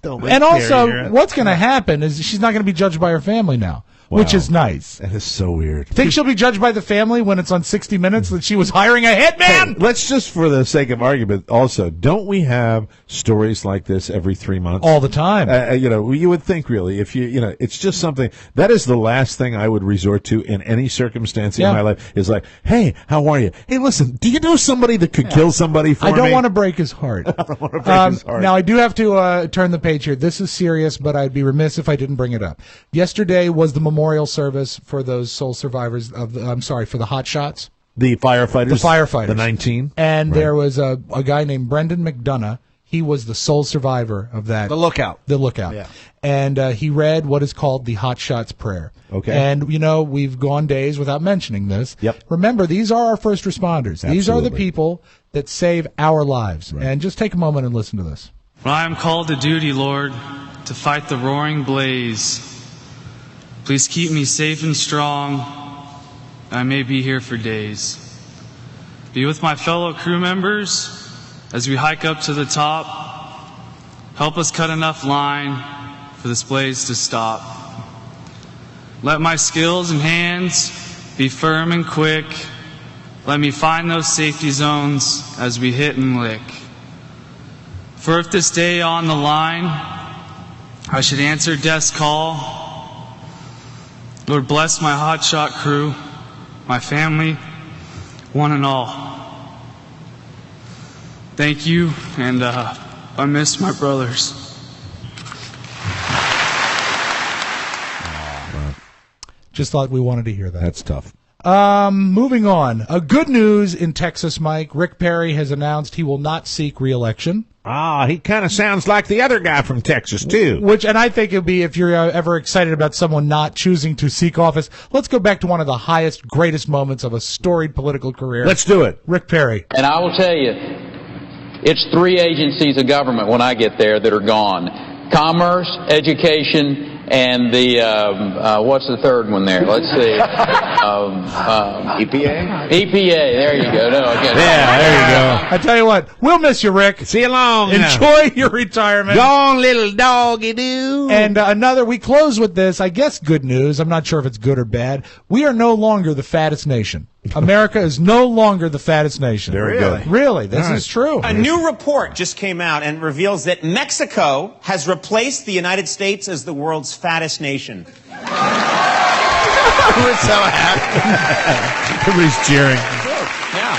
And also, what's going to happen is she's not going to be judged by her family now, which is nice. That is so weird. Think she'll be judged by the family when it's on 60 Minutes that she was hiring a hitman? Hey, let's just, for the sake of argument, also, don't we have stories like this every 3 months? All the time. You would think, really, if it's just something, that is the last thing I would resort to in any circumstance in my life, is like, hey, how are you? Hey, listen, do you know somebody that could kill somebody for me? I don't want to break his heart. I don't want to break his heart. Now, I do have to turn the page here. This is serious, but I'd be remiss if I didn't bring it up. Yesterday was the memorial service for those sole survivors of for the hot shots. The firefighters? The firefighters. The 19? And there was a guy named Brendan McDonough. He was the sole survivor of that. The lookout. Yeah. And he read what is called the Hot Shots Prayer. Okay. And, we've gone days without mentioning this. Yep. Remember, these are our first responders. Absolutely. These are the people that save our lives. Right. And just take a moment and listen to this. I am called to duty, Lord, to fight the roaring blaze. Please keep me safe and strong. I may be here for days. Be with my fellow crew members as we hike up to the top. Help us cut enough line for this blaze to stop. Let my skills and hands be firm and quick. Let me find those safety zones as we hit and lick. For if this day on the line I should answer death's call, Lord, bless my hotshot crew, my family, one and all. Thank you, and I miss my brothers. Just thought we wanted to hear that. That's tough. Moving on. Good news in Texas, Mike. Rick Perry has announced he will not seek re-election. He kind of sounds like the other guy from Texas, too. And I think it'd be, if you're ever excited about someone not choosing to seek office, let's go back to one of the highest, greatest moments of a storied political career. Let's do it. Rick Perry. And I will tell you, it's 3 agencies of government when I get there that are gone. Commerce, education, and the, what's the third one there? Let's see. EPA? EPA, there you go. No, okay. Yeah, there you go. I tell you what, we'll miss you, Rick. See you long Enjoy your retirement. Go on, little doggy do. And we close with this, I guess good news. I'm not sure if it's good or bad. We are no longer the fattest nation. America is no longer the fattest nation. Very good. Really, this is true. A new report just came out and reveals that Mexico has replaced the United States as the world's fattest nation. We're so happy. Everybody's cheering. Yeah.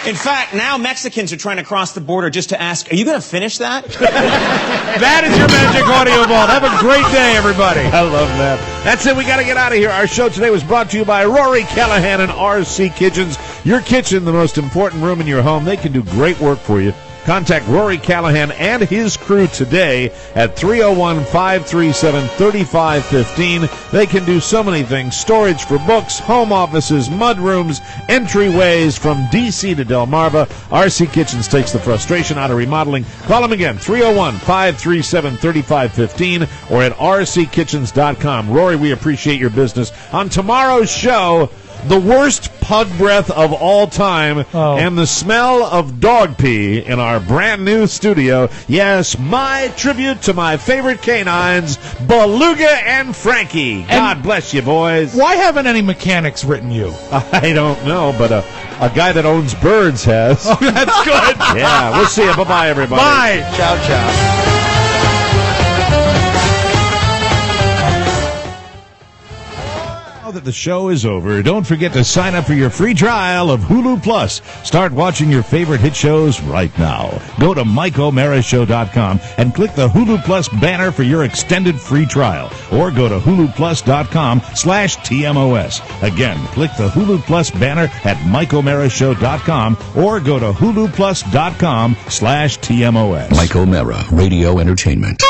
In fact, now Mexicans are trying to cross the border just to ask, are you going to finish that? That is your Magic Audio Vault. Have a great day, everybody. I love that. That's it. We got to get out of here. Our show today was brought to you by Rory Callahan and RC Kitchens. Your kitchen, the most important room in your home. They can do great work for you. Contact Rory Callahan and his crew today at 301-537-3515. They can do so many things. Storage for books, home offices, mudrooms, entryways from D.C. to Delmarva. RC Kitchens takes the frustration out of remodeling. Call them again, 301-537-3515 or at rckitchens.com. Rory, we appreciate your business. On tomorrow's show, the worst pug breath of all time and the smell of dog pee in our brand new studio. Yes, my tribute to my favorite canines, Beluga and Frankie. God bless you, boys. Why haven't any mechanics written you? I don't know, but a guy that owns birds has. Oh, that's good. Yeah, we'll see you. Bye-bye, everybody. Bye. Ciao, ciao. Now that the show is over, don't forget to sign up for your free trial of Hulu Plus. Start watching your favorite hit shows right now. Go to MikeOMaraShow.com and click the Hulu Plus banner for your extended free trial. Or go to HuluPlus.com/TMOS. Again, click the Hulu Plus banner at MikeOMaraShow.com or go to HuluPlus.com/TMOS. Mike O'Mara, Radio Entertainment.